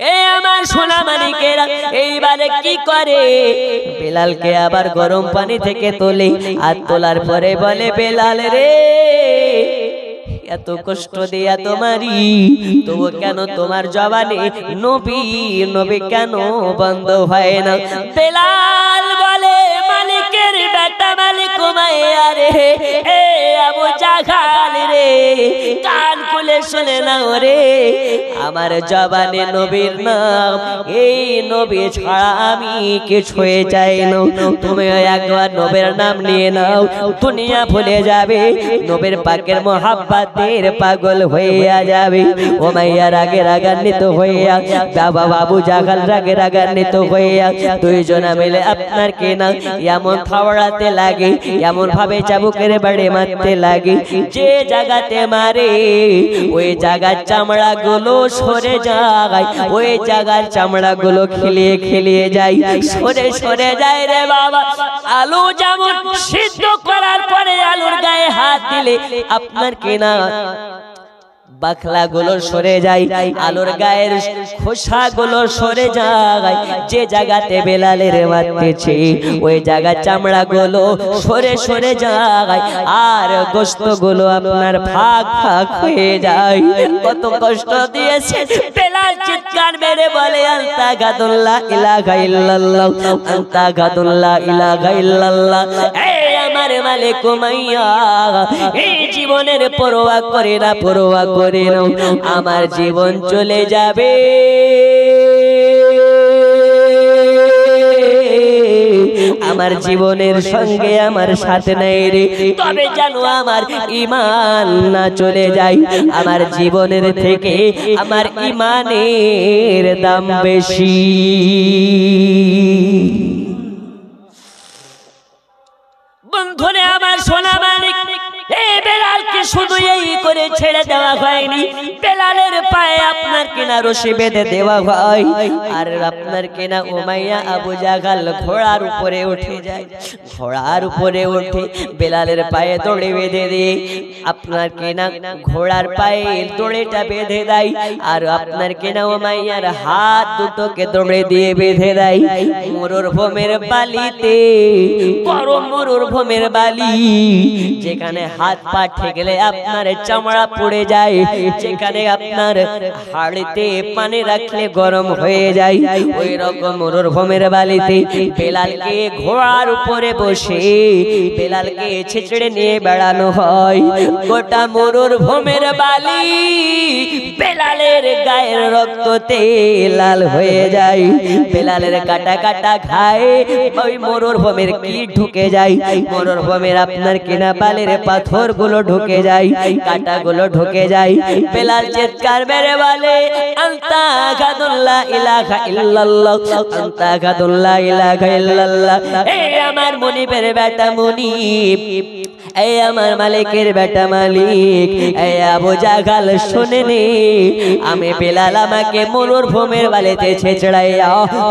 এই আমার সোনা মানিকেরা এইবারে কি করে, বেলালকে আবার গরম পানি থেকে তোলে, আর তোলার পরে বলে, বেলাল রে, এত কষ্ট দিয়া তোমারি, তবু কেন তোমার জবানে নবী নবী কেন বন্ধ হয় না? বেলাল বলে, মালিকের বেটা মালিক উমাইয়া রে, এ আবু জাহাল রে, কান খুলে শুনে নাও রে, আমার জবানে নবীর নাম, এই নবী ছাড়া আমি কিছুই চাই না। তুমি একবার নবীর নাম নিয়ে নাও, দুনিয়া ভুলে যাবে, নবীর পাকের মোহাব্বতের পাগল হইয়া যাবে। উমাইয়া রাগে রাগান্বিত হইয়া, বাবা আবু জাহাল রাগে রাগান্বিত হইয়া, দুইজনা মিলে আপনার কেনা এমন থাওড়াতে লাগে, এমন ভাবে চাবুকের বাড়ি মারতে লাগে, যে জায়গাতে মারে ওই জায়গার চামড়া গুলো সরে যায়, ওই জায়গার চামড়া গুলো খেলিয়ে খেলিয়ে যায়, সরে সরে যায় রে বাবা। আলু যেমন সিদ্ধ করার পরে আলুর গায়ে হাত দিলে আপনার কেনা বাখলা গুলো সরে যায়, আলুর গায়ের খোসা গুলো সরে যায়, যে জায়গাতে বেলালের মারতেছে ওই জায়গা চামড়া গুলো সরে সরে যায়, আর গোশত গুলো আপনার ফাঁক ফাঁক হয়ে যায়। কত কষ্ট দিয়েছে বেলাল, চিৎকার মেরে বলে, আনতা গাদুল্লাহ ইলাহা ইল্লাল্লাহ, আনতা গাদুল্লাহ ইলাহা ইল্লাল্লাহ। এই আমার মালিক উমাইয়া, এই জীবনের পরোয়া করে না, পরোয়া করে না, আমার জীবন চলে যাবে, আমার জীবনের সঙ্গে আমার সাথে নাই রে, তবে জানো আমার ঈমান না চলে যায়, আমার জীবনের থেকে আমার ঈমানের দাম বেশি। বন্ধুরে আমার সোনা মানিক, এই বেলালকে শুধু এই করে ছেড়ে দেওয়া হয়নি, বেলালের পায়ে আপনার কিনা রশি বেঁধে দেওয়া হয়। আর আপনার কিনা উমাইয়া আবু জাহাল ঘোড়ার উপরে উঠে যায়, ঘোড়ার উপরে উঠে বেলালের পায়ে দড়ি বেঁধে দিয়ে আপনার কিনা ঘোড়ার পায়ে দড়িটা বেঁধে দেয়। আর আপনার কিনা উমাইয়ার হাত দুটোকে দড়ি দিয়ে বেঁধে দেয় মরুভূমির বালিতে, বড় মরুভূমির বালি, যেখানে হাত পা ঠেকলে আপনার চামড়া পড়ে যায়, যেখানে আপনার হাড়িতে পানি রাখলে গরম হয়ে যায়, ওই রকম মরুভূমির বালিতে বেলালকে ঘোড়ার উপরে বসে বেলালকে ছেঁচড়ে নিয়ে বেড়ানো হয়। গোটা মরুভূমির বালি বেলালের গায়ের রক্ততে লাল হয়ে যায়। বেলালের কাটা কাটা খায় ওই মরুভূমির কি ঢুকে যায়, মরুভূমির আপনার কিনা বালির পাথর গুলো ঢুকে যায়, কাটা গুলো ঢুকে যায়। বেলাল চিৎকার মেরে বলে আনতা গাদুল্লাহ ইলাহা ইল্লাল্লাহ, আনতা গাদুল্লাহ ইলাহা ইল্লাল্লাহ। এই আমার মনিবের বেটা মনিব, এই আমার মালিকের বেটা মালিক, এই আবু জাহাল শুনে নে, আমি বেলাল আমাকে মরুভূমির বালিতে ছেঁচড়াইয়া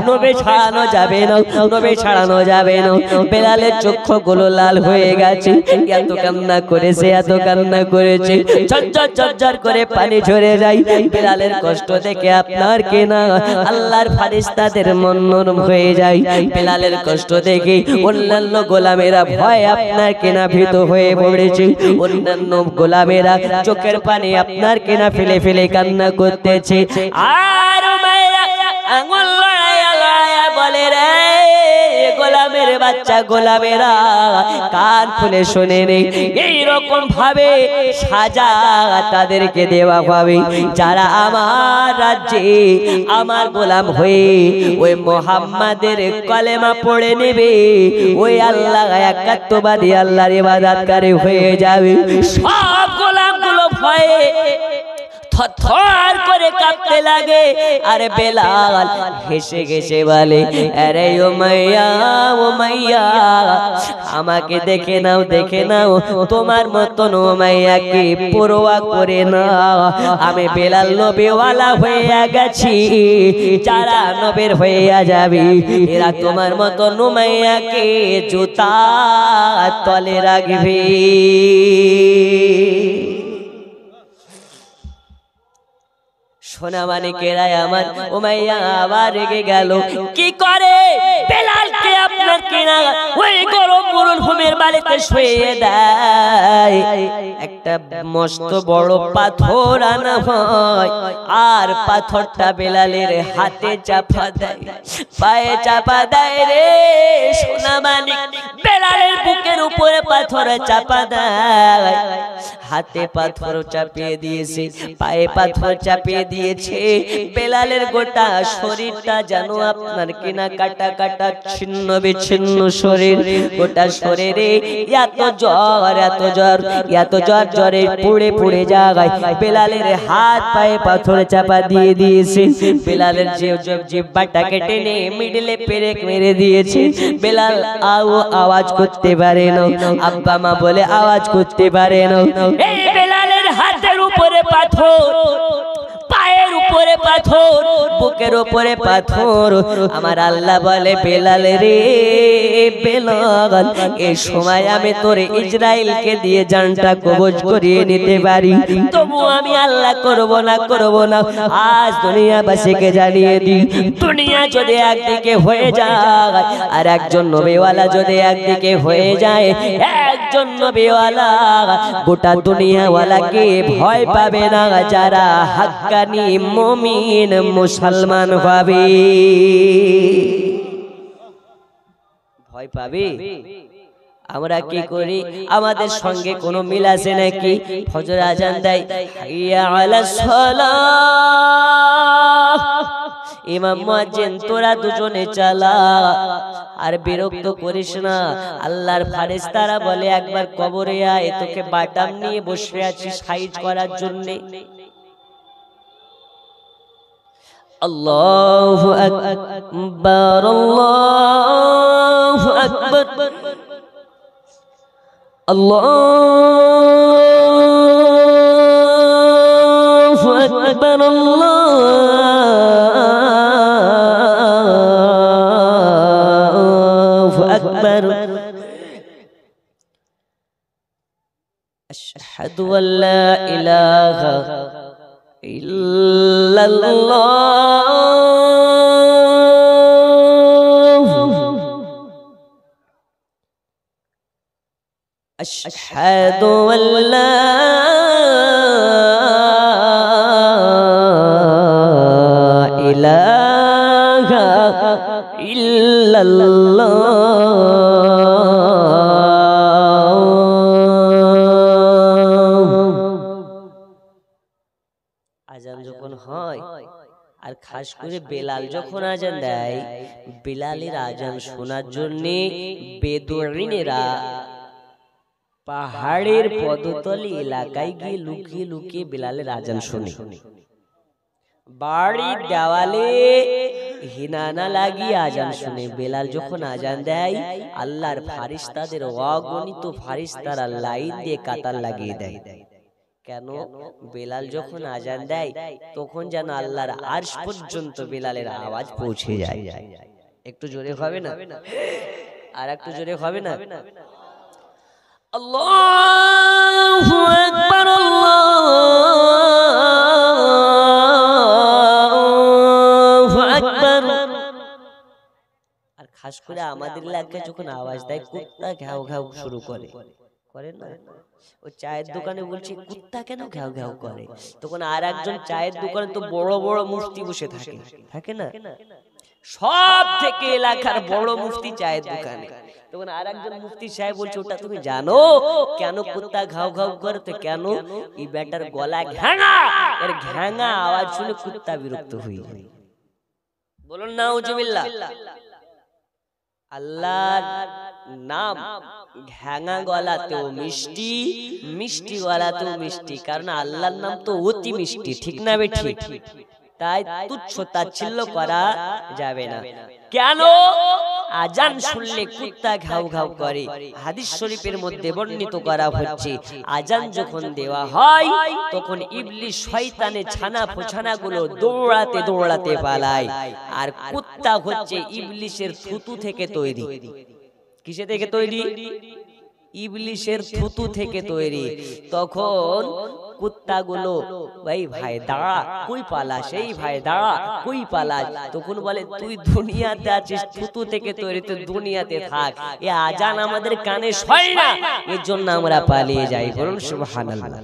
নবে ছাড়ানো যাবে না, নবে ছাড়ানো যাবে না। বেলালের চক্ষুগুলো লাল হয়ে গেছে, এত কান্না করেছে, এত কান্না করেছে, ঝরঝর ঝরঝর করে পানি ঝরে যায়। বেলালের কষ্ট দেখে আপনার কেনা আল্লাহর ফারিস্তাদের মন নরম হয়ে যায়। বেলালের কষ্ট দেখে অন্যান্য গোলামেরা ভয় আপনার কেনা ভীত হয়ে পড়েছে, অন্যান্য গোলামেরা চোখের পানি আপনার কেনা ফেলে ফেলে কান্না করতেছে। আর উমাইয়া আঙুল লড়াইয়া লড়াইয়া বলে রে গোলামের বাচ্চা, গোলামেরা কান খুলে শুনে নে, এইরকম ভাবে সাজা তাদেরকে দেওয়া হবে যারা আমার রাজ্যে আমার গোলাম হয়ে ওই মুহাম্মাদের কলেমা পড়ে নেবে, ওই আল্লাহ একাত্মবাদী আল্লাহর ইবাদতকারী হয়ে যাবে। সব গোলামগুলো ভয়ে থরথর করে কাঁপতে লাগে। আরে বেলাল হেসে হেসে বলে আরে উমাইয়া উমাইয়া আমাকে দেখে নাও, দেখে নাও, তোমার মতন উমাইয়াকে পরোয়া করে না। আমি বেলাল নবীওয়ালা হয়ে গেছি, যারা নবীর হয়ে যাবে এরা তোমার মতন উমাইয়াকে জুতা তলে রাখবে। সোনা মানিকেরা আমার উমাইয়া আবার রেগে গেল। কি করে বেলালকে আপনার কিনা ওই গরম মরুভূমির বালিতে শুয়ে দেয়, একটা মস্ত বড় পাথর আনা হয়, আর পাথরটা বেলালের হাতে চাপা দেয়, পায়ে চাপা দেয় রে সোনা মানিক। বেলালের বুকের উপরে পাথর চাপা দেয়, হাতে পাথর চাপিয়ে দিয়েছে, পায়ে পাথর চাপিয়ে দিয়েছে। বেলালের গোটা শরীরটা যেন আপনার কিনা কাটা কাটা ছিন্ন বিচ্ছিন্ন শরীর, গোটা শরীরে এত জ্বর, এত জ্বর, এত জ্বর, জ্বরে পুড়ে পুড়ে যায়। বেলালের হাত পায়ে পাথর চাপা দিয়ে দিয়েছে, বেলালের জিহ্বাটাকে টেনে মিডলে পেরেক মেরে দিয়েছে। বেলাল আওয়াজ করতে পারে না, আব্বা মা বলে আওয়াজ করতে পারে না। এই বেলালের হাতের উপরে পাথর, পায়ের উপরে পাথর, বুকের উপরে পাথর। আমার আল্লাহ বলে বেলাল রে বেলাল, এই সময় আমি তোর ইসরাইলকে দিয়ে জানটা কবজ করিয়ে নিতে পারি, তবু আমি আল্লাহ করব না, করব না। আজ দুনিয়াবাসীকে জানিয়ে দি, দুনিয়া যদি একদিকে হয়ে যায় আর একজন নবীওয়ালা যদি একদিকে হয়ে যায়, একজন নবীওয়ালা গোটা দুনিয়াওয়ালাকে ভয় পাবে না, যারা হাক্কানি মুমিন মুসলমান হবে ভয় পাবে। আমরা কি করি? আমাদের সঙ্গে কোনো মিল আছে নাকি? ফজর আজান দেয়, হাইয়া আলাস সালাহ, ইমাম মুয়াজ্জিন তোরা দুজনে চালা, আর বিরক্ত করিস না। আল্লাহর ফেরেশতারা বলে একবার কবরে আয়, তোকে বাটাম নিয়ে বসে আছি সাইজ করার জন্য। আল্লাহু আকবার, আল্লাহু আকবার, আল্লাহু আশহাদু আল্লা ইলাহা ইল্লাল্লাহ আশহাদু আল্লা ইলাহা ইল্লাল্লাহ আজান যখন হয় আর খাস করে বেলাল যখন আজান দেয়, বেলালের আজান শোনার জন্য বেদুইনেরা পাহাড়ের পদতলি এলাকায় গিয়ে লুকিয়ে লুকিয়ে বেলালের আজান শোনে। বাড়ির দেওয়ালে হিনানা লাগিয়ে আজান শুনে। বেলাল যখন আজান দেয়, আল্লাহর ফারিস্তাদের অগণিত ফারিস্তারা লাইন দিয়ে কাতার লাগিয়ে দেয়। কেন? বেলাল যখন আজান দেয় তখন যেন আল্লাহর আরশ পর্যন্ত বেলালের আওয়াজ পৌঁছে যায়। একটু জোরে হবে না? আর একটু জোরে হবে না? আল্লাহু আকবার, আল্লাহু আকবার। আর খাস করে আমাদের এলাকায় যখন আওয়াজ দেয়, কুত্তা ঘ্যাও ঘ্যাও শুরু করে না? ও চায়ের দোকানে বলছে কুত্তা কেন ঘ্যাও ঘ্যাও করে? তখন আর একজন চায়ের দোকানে তো বড় বড় মুফতি বসে থাকে না? সব থেকে এলাকার বড় মুফতি চায়ের দোকানে। তখন আর একজন মুফতি সাহেব বলছে, ওটা তুমি জানো কেন কুত্তা ঘাউ ঘাউ করে? তো কেন? এই ব্যাটার গলা ঘ্যাঙা, এর ঘ্যাঙা আওয়াজ শুনে কুত্তা বিরক্ত হয়ে যায়। বলুন নাউজুবিল্লাহ। আল্লাহর নাম ঘ্যাঙা গলাতেও মিষ্টি, মিষ্টি গলাতেও মিষ্টি, কারণ আল্লাহর নাম তো অতি মিষ্টি, ঠিক না বেঠিক? তাই তুচ্ছ তাচ্ছিল্য করা যাবে না। কেন? আজান শুনলে কুত্তা ঘাউ ঘাউ করে। হাদিস শরীফের মধ্যে বর্ণিত করা হচ্ছে, আজান যখন দেওয়া হয় তখন ইবলিস শয়তানের ছানা পোছানা গুলো দৌড়াতে দৌড়াতে পালায়। আর কুত্তা হচ্ছে ইবলিসের থুতু থেকে তৈরি। কিসে থেকে তৈরি? ইবলিসের থুতু থেকে তৈরি। তখন কুত্তাগুলো, ভাই দাঁড়া, কই পালাস? এই ভাই দাঁড়া, কই পালাস? তখন বলে, তুই দুনিয়াতে আছিস, থুতু থেকে তৈরি, তুই দুনিয়াতে থাক। এ আজান আমাদের কানে শোয় না, এর জন্য আমরা পালিয়ে যাই। বলুন সুবহানাল্লাহ।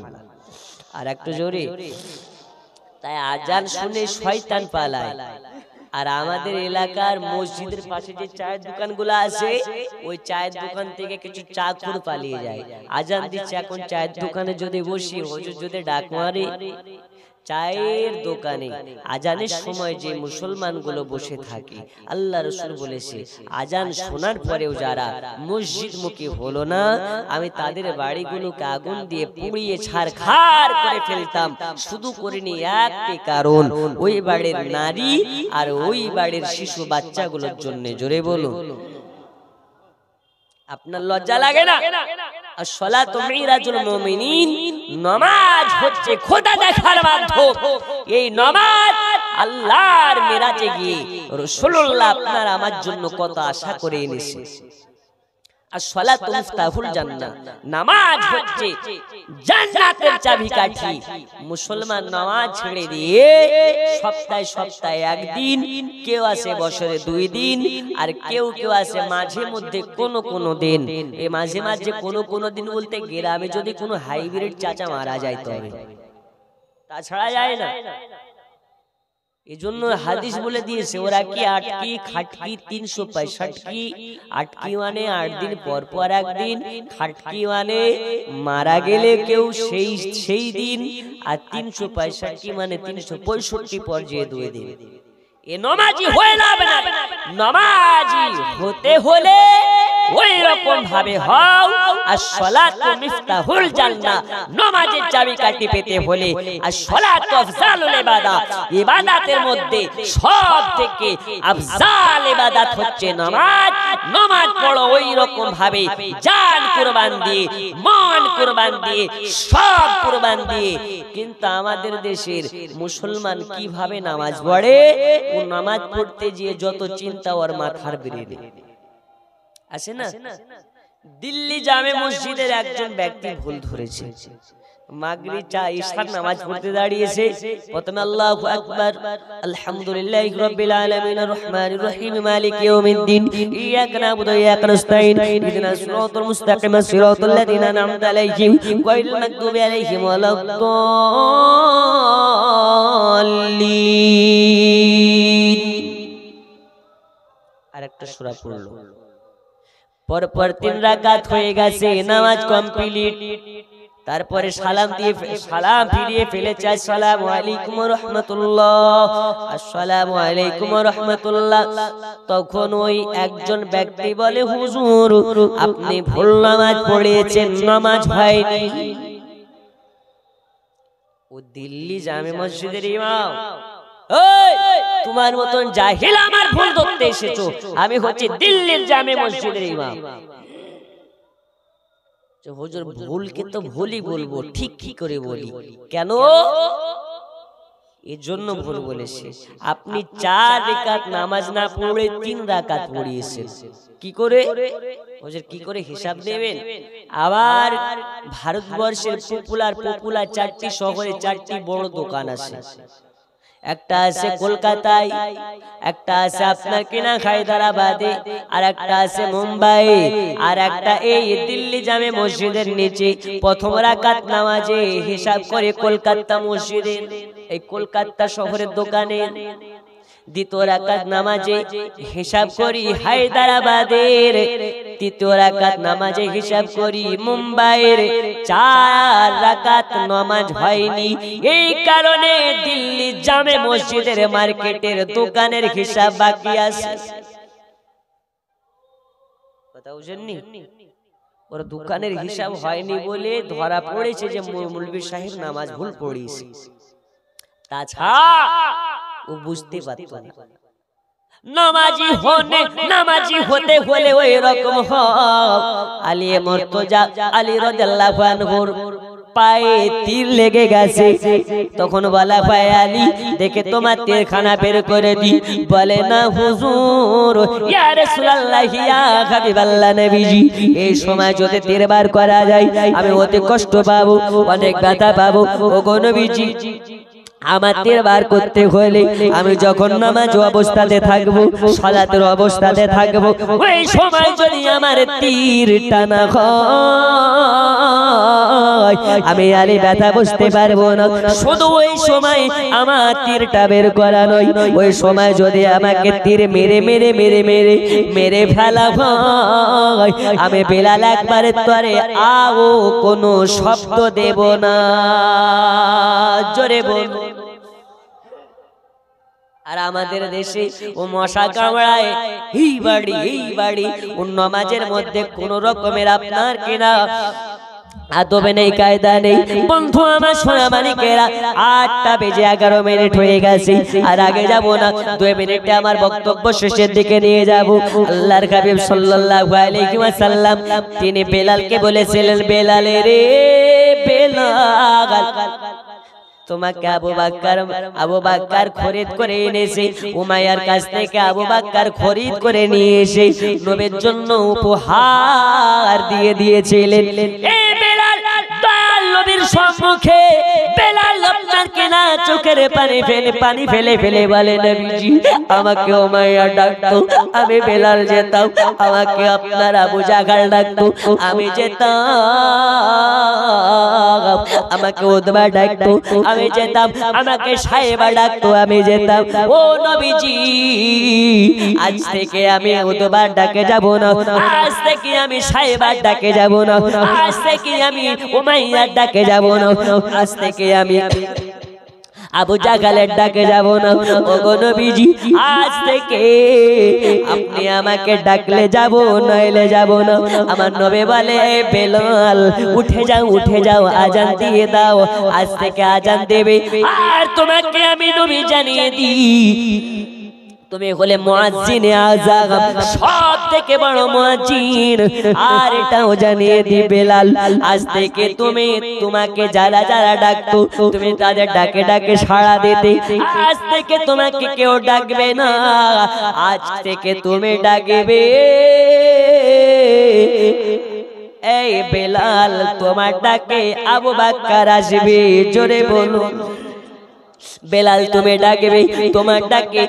আর একটু জোরে। তাই আজান শুনে শয়তান পালায়। আর আমাদের এলাকার মসজিদের পাশে যে চায়ের দোকানগুলো আছে, ওই চায়ের দোকান থেকে কিছু চাকর পালিয়ে যায়। আজান দিচ্ছে, এখন চায়ের দোকানে যদি বসি, হুজুর যদি ডাক মারে, চায়ের দোকানে আজানের সময় যে মুসলমানগুলো বসে থাকে, আল্লাহ রাসূল বলেছে, আজান শোনার পরেও যারা মসজিদমুখী হলো না, আমি তাদের বাড়িগুলোকে আগুন দিয়ে পুড়িয়ে ছারখার করে ফেলতাম। শুধু করিনি একটি কারণ, ওই বাড়ির নারী আর ওই বাড়ির শিশু বাচ্চাগুলোর জন্য। জোরে বলো। আপনার লজ্জা লাগে না? আসসালাতু মিরাজুল মুমিনিন, নামাজ হচ্ছে খোদা দেখার মাধ্যম। এই নামাজ আল্লাহর মিরাজে গিয়ে রাসূলুল্লাহ আপনার আমার জন্য কত আশা করে এনেছে। আসসালাতু মিফতাহুল জান্নাহ, নামাজ হচ্ছে জান্নাতের চাবিকাঠি। মুসলমান নামাজ ছেড়ে দিয়ে সপ্তাহে একদিন, কেউ আছে বছরে 2 দিন, আর কেউ আছে মাঝে মধ্যে কোনো দিন। এই মাঝে মাঝে কোনো দিন বলতে গ্রামে যদি কোনো হাইব্রিড চাচা মারা যায় তবে, তাছাড়া যায় না। এজন্য হাদিস বলে দিয়েছে, ওরা কি আটকি খাটকি 365 আটকি মানে 8 দিন পর পর একদিন, খাটকি মানে মারা গেলে কেউ সেই দিন, আর 365 মানে 365 পর যে 2 দিন। এ নামাজি হয়ে যাবে না। নামাজি হতে হলে ওই রকম ভাবে হও। আসসালাতু মিফতাহুল জান্নাহ, নামাজের চাবিকাঠি পেতে হলে আসসালাতু আফজালুল ইবাদাত, ইবাদতের মধ্যে সবথেকে আফজাল ইবাদত হচ্ছে নামাজ। নামাজ পড়ো ওই রকম ভাবে, জান কুরবান দিয়ে, মান কুরবান দিয়ে, সব কুরবান দিয়ে। কিন্তু আমাদের দেশের মুসলমান কিভাবে নামাজ পড়ে? ও নামাজ পড়তে গিয়ে যত চিন্তা ওর মাথার বেরিয়ে আসে না, দিল্লি জামে মসজিদের একজন ব্যক্তি ভুল ধরেছে। মাগরিব ইশার নামাজ পড়তে দাঁড়িয়েছে, প্রথমে আল্লাহু আকবার, আলহামদুলিল্লাহি রাব্বিল আলামিন, আর রহমানির রহিম, মালিকি ইয়াউমিদ্দিন, ইয়াকা না'বুদু ওয়া ইয়াকা নাস্তাঈন, ইহদিনাস সিরাতাল মুস্তাকিম, সিরাতাল লাযিনা আন'আমতা আলাইহিম গায়রিল মাগদুবি আলাইহিম ওয়ালাদ-দাল্লিন। আরেকটা সূরা পড়লো, পরপর 3 রাকাত হয়ে গেছে, নামাজ কমপ্লিট। তারপরে সালাম ফিরিয়ে ফেলেছে, আসসালামু আলাইকুম ওয়া রাহমাতুল্লাহ, আসসালামু আলাইকুম ওয়া রাহমাতুল্লাহ। তখন ওই একজন ব্যক্তি বলে, হুজুর আপনি ভুল নামাজ পড়েছেন, নামাজ হয়নি। ও দিল্লি জামে মসজিদের ইমাম। ওই তোমার মতন জাহিল আমার ভুল ধরতে এসেছো, আমি হচ্ছে দিল্লির জামে মসজিদের ইমাম। হুজুর ভুলকে তো ভুলই বলবো, ঠিক কি করে বলি? কেন? এর জন্য ভুল বলেছে, আপনি 4 রাকাত নামাজ না পড়ে 3 রাকাত পড়িয়েছেন। কি করে হুজুর, কি করে হিসাব নেবেন? আবার ভারতবর্ষের পপুলার 4টি শহরে 4টি বড় দোকান আছে। একটা আছে কলকাতায়, একটা আছে আপনার কিনা হায়দ্রাবাদে, আর একটা আছে মুম্বাই, আর একটা এই দিল্লি জামে মসজিদের নিচে। প্রথম রাকাত নামাজে হিসাব করে কলকাতা মসজিদের, এই কলকাতা শহরের দোকানে। দ্বিতীয় রাকাত নামাজে হিসাব করি হায়দ্রাবাদের, তৃতীয় রাকাত নামাজে হিসাব করি মুম্বাইয়ের। 4 রাকাত নামাজ হয়নি, এই কারণে দিল্লি জামে মসজিদের মার্কেটের দোকানের হিসাব বাকি আছে। কথা বুঝেননি? ওর দোকানের হিসাব হয়নি বলে ধরা পড়েছে যে মৌলভী সাহেব নামাজ ভুল পড়িয়েছে। তাছাড়া ও বুঝতে পারত না নামাজি হতে হলে ওই রকম আলী মুর্তজা আলী রাদিয়াল্লাহু আনহুর পায়ে তীর লেগে গেছে। তখন বলা হয়, আলী দেখে তোমার তীরখানা বের করে দি। বলে না হুজুর, ইয়া রাসূলুল্লাহ, ইয়া হাবিবাল্লাহ নবীজি, এই সময় যদি তীর বার করা যায় আমি অতি কষ্ট পাবো, অনেক ব্যথা পাবো। ওগো নবীজি, আমার তীর বার করতে হলে আমি যখন নামাজ অবস্থাতে থাকবো, সালাতের অবস্থাতে থাকবো, ওই সময় যদি আমার তীর টানা হয় আমি আলী ব্যথা বুঝতে পারবো না। শুধু ওই সময় আমার তীরটা বের করা নয়, ওই সময় যদি আমাকে তীর মেরে মেরে মেরে মেরে মেরে ফেলা হয় আমি বেলাল একবারে তরে আও কোনো শব্দ দেব না। জোরে বল। আর আমাদের দেশে ও মশা কামড়ায়, এই বাড়ি ও নামাজের মধ্যে কোন রকমের আপনার কিনা আদবে নেই, কায়দা নেই। বন্ধু আমার সোনা মানিকেরা, 8টা বেজে 11 মিনিট হয়ে গেছে, আর আগে যাব না। 2 মিনিটে আমার বক্তব্য শেষের দিকে নিয়ে যাব। আল্লাহর হাবিব সাল্লাল্লাহু আলাইহি ওয়াসাল্লাম তিনি বেলালকে বলেছিলেন, বেলাল রে বেলাল, তোমাকে আবু বকর খরিদ করে এনেছে, উমাইয়ার কাছ থেকে আবু বকর খরিদ করে নিয়ে এসে নবীর জন্য উপহার দিয়ে দিয়েছিলেন। এই বেলাল দয়াল নবীর সম্মুখে বেলাল আপনার কেনা চোখের পানি ফেলে বলে, নবীজি আমাকে উমাইয়া ডাকতো, আমি বেলাল যেতাম। আমাকে আপনার আবু জাগাল ডাকতো, আমি যেতাম। আমাকে উতবা ডাকতো, আমি যেতাম। আমাকে সাহেবা ডাকতো, আমি যেতাম। ও নবীজি, আজ থেকে আমি উতবার ডাকে যাব না, আজ থেকে আমি সাহেবার ডাকে যাব না, আজ থেকে আমি উমাইয়ার ডাকে যাব না, আজ থেকে আমি আবু জাগালের ডাকে যাব না। ওগো নবীজি, আজ থেকে আপনি আমাকে ডাকলে যাব, নইলে যাব না। আমার নবী বলে, বেলাল উঠে যাও, আজান দিয়ে দাও। আজ থেকে আজান দেবে। আর তোমাকে আমি নবী জানিয়ে দিই, তুমি হলে মুয়াজ্জিনে আযম, সব থেকে বড় মুয়াজ্জিন। আর এটাও জানিয়ে দি বেলাল, আজ থেকে তোমাকে যারা যারা ডাকতো তুমি তাদের ডাকে ডাকে সাড়া দিতে। আজ থেকে তোমাকে কেউ ডাকবে না, আজ থেকে তুমি ডাকবে এই বেলাল তোমার ডাকে আবু বকর আসবে, জোরে বলুন। বেলাল তুমি ডাকবে, তোমার ডাকে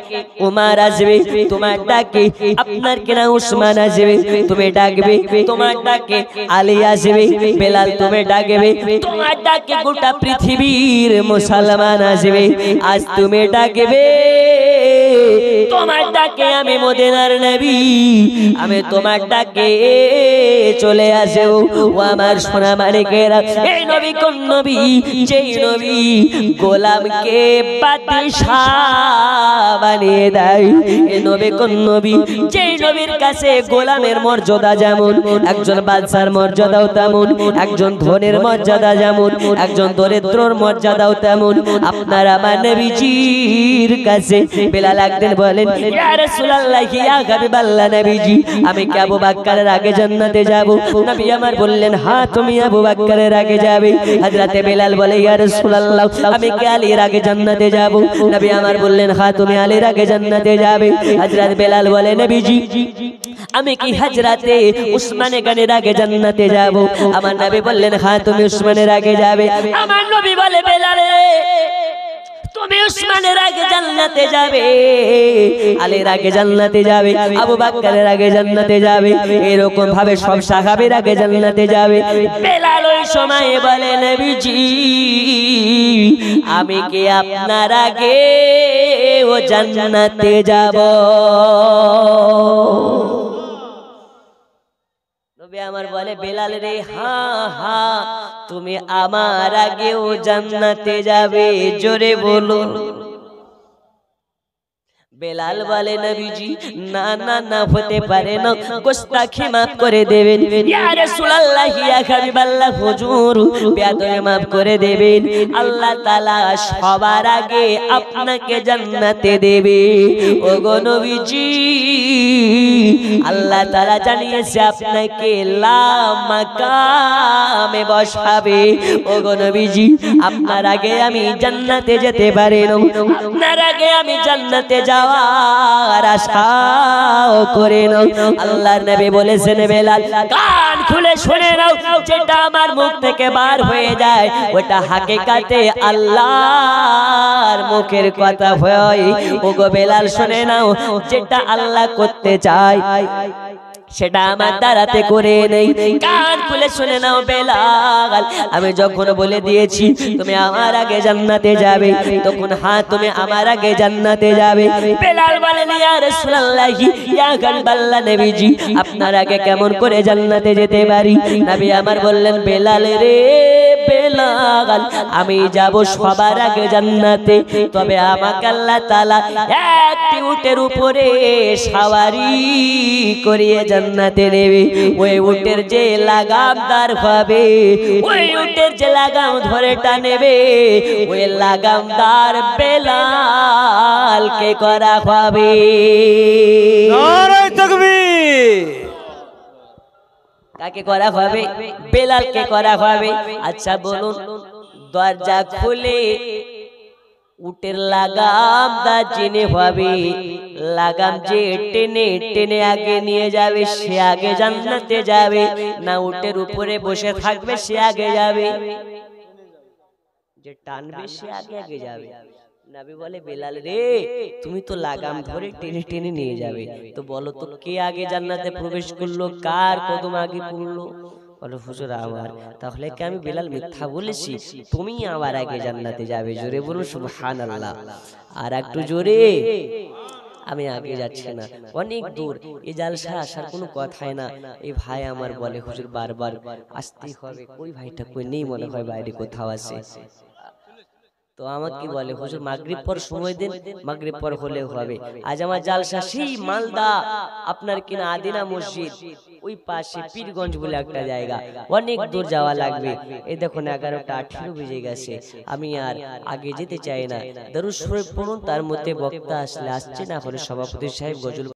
উমর আসবে, তোমার ডাকে আপনার কিনা উসমান আসবে, তুমি ডাকবে, তোমার ডাকে আলী আসবে। বেলাল তুমি ডাকবে, তোমার ডাকে গোটা পৃথিবীর মুসলমান আসবে। আজ তুমি ডাকবে, তোমার ডাকে আমি মদিনার নবী, আমি তোমার ডাকে চলে আসব। ও আমার সোনা মানিকেরা, এই নবী কোন নবী? যেই নবী গোলামকে বাদশা বানিয়ে দেয়। এই নবী কোন নবী? যেই নবীর কাছে গোলামের মর্যাদা যেমন, একজন বাদশার মর্যাদাও তেমন, একজন ধনের মর্যাদা যেমন, একজন দরিদ্রর মর্যাদাও তেমন। আপনার আমার নবীজির কাছে বেলাল একদিন বলেন, ইয়া রাসূলুল্লাহ, ইয়া হাবিবাল্লাহ নবীজি, আমি কি আবু বকরের আগে জান্নাতে যাব? নবী আমার বললেন, হ্যাঁ তুমি আবু বকরের আগে যাবে। হযরতে বেলাল বলে, ইয়া রাসূলুল্লাহ, আমি কি আলীর আগে জান্নাতে যাব? নবী আমার বললেন, হ্যাঁ তুমি আলীর আগে জান্নাতে যাবে। হযরত বেলাল বলে, নবীজি আমি কি হযরতে উসমান গনির আগে জান্নাতে যাব? আমার নবী বললেন, হ্যাঁ তুমি উসমানের আগে যাবে। আমার নবী বলে, বেলাল তুমি উসমানের আগে জান্নাতে যাবে, আলীর আগে জান্নাতে যাবে, আবু বকরের আগে জান্নাতে যাবে, এরকম ভাবে সব সাহাবীর আগে জান্নাতে যাবে। বেলাল ওই সময় বলে, নবীজি আমি কি আপনার আগে ও জান্নাতে যাব? নবী আমার বলে, বেলাল রে, হ্যাঁ হ্যাঁ তুমি আমার আগেও জান্নাতে যাবে, জোরে বলো। বেলাল বলে, নবীজি না না না, হতে পারে না, গোস্তাখি maaf করে দেবেন। ইয়া রাসূলুল্লাহ, ইয়া হাবিবাল্লাহ, হুজুর বেয়াদবি maaf করে দেবেন। আল্লাহ তাআলা সবার আগে আপনাকে জান্নাতে দেবে। ওগো নবীজি, আল্লাহ তাআলা জানিয়েছে আপনাকে লা মাকামে বসাবে। ওগো নবীজি, আপনার আগে আমি জান্নাতে যেতে পারি না, আপনার আগে আমি জান্নাতে যাওয়ার আশা করে নাও। আল্লাহর নবী বলেছেন, বেলাল কান খুলে শুনে নাও, যেটা আমার মুখ থেকে বার হয়ে যায় ওটা হাকিকাতে আল্লাহর মুখের কথা হয়। ওগো বেলাল শুনে নাও, যেটা আল্লাহ করতে চায় সেটা আমার দ্বারাতে করে নেই। কান খুলে শুনে নাও বেলাল, আমি যখন বলে দিয়েছি তুমি আমার আগে জান্নাতে যাবে, তখন হ্যাঁ তুমি আমার আগে জান্নাতে যাবে। বেলাল বলেন, ইয়া রাসূলুল্লাহ, ইয়া হাবিবাল্লাহ নবীজি, আপনার আগে কেমন করে জান্নাতে যেতে পারি? নবী আমার বললেন, বেলাল রে বেলাল, আমি যাব সবার আগে জান্নাতে, তবে আমাকে আল্লাহ তাআলা একটি উটের উপরে সওয়ারি করিয়ে জান্নাতে নেবে। ওই উটের যে লাগামদার হবে, ওই উটের যে লাগাম ধরে টানেবে, ওই লাগামদার বেলালকে করা হবে। নারে তাকবীর। কাকে করা হবে? বেলালকে করা হবে। আচ্ছা বলুন, দরজা খুলে উটের লাগাম দা জেনে হবে, লাগাম যে টেনে টেনে আগে নিয়ে যাবে সে আগে জান্নাতে যাবে, না উটের উপরে বসে থাকবে সে আগে যাবে? যে টানবে সে আগে আগে যাবে। নবী বলে, বেলাল রে তুমি তো লাগাম ধরে টেনে টেনে নিয়ে যাবে, তো বলো তো কে আগে জান্নাতে প্রবেশ করলো, কার কদম আগে পড়লো? বলো, হুজুর আমার। তাহলে কি আমি বেলাল মিথ্যা বলেছি? তুমি আমার আগে জান্নাতে যাবে। জোরে বলুন সুবহানাল্লাহ। আর একটু জোরে। আমি আগে যাচ্ছি না, অনেক দূর, এই জালসা আসার কোনো কথাই না। এই ভাই আমার বলে, হুজুর বারবার আসতেই হবে। ওই ভাইটা কই নেই, মনে হয় বাইরে কোথাও আছে। তো আমাকে বলে, হুজুর মাগরিব পর সময় দেন, মাগরিব পর হলেও হবে। আজ আমার জালসা সেই মালদা আপনার কিনা আদিনা মসজিদ, ওই পাশে পীরগঞ্জ বলে একটা জায়গা, অনেক দূর যাওয়া লাগবে। এই দেখুন 11টা 18 বেজে গেছে, আমি আর আগে যেতে চাই না। দরুদ শরীফ পড়ুন, তার মধ্যে বক্তা আসলে আসছে, না হলে সভাপতি সাহেব গজল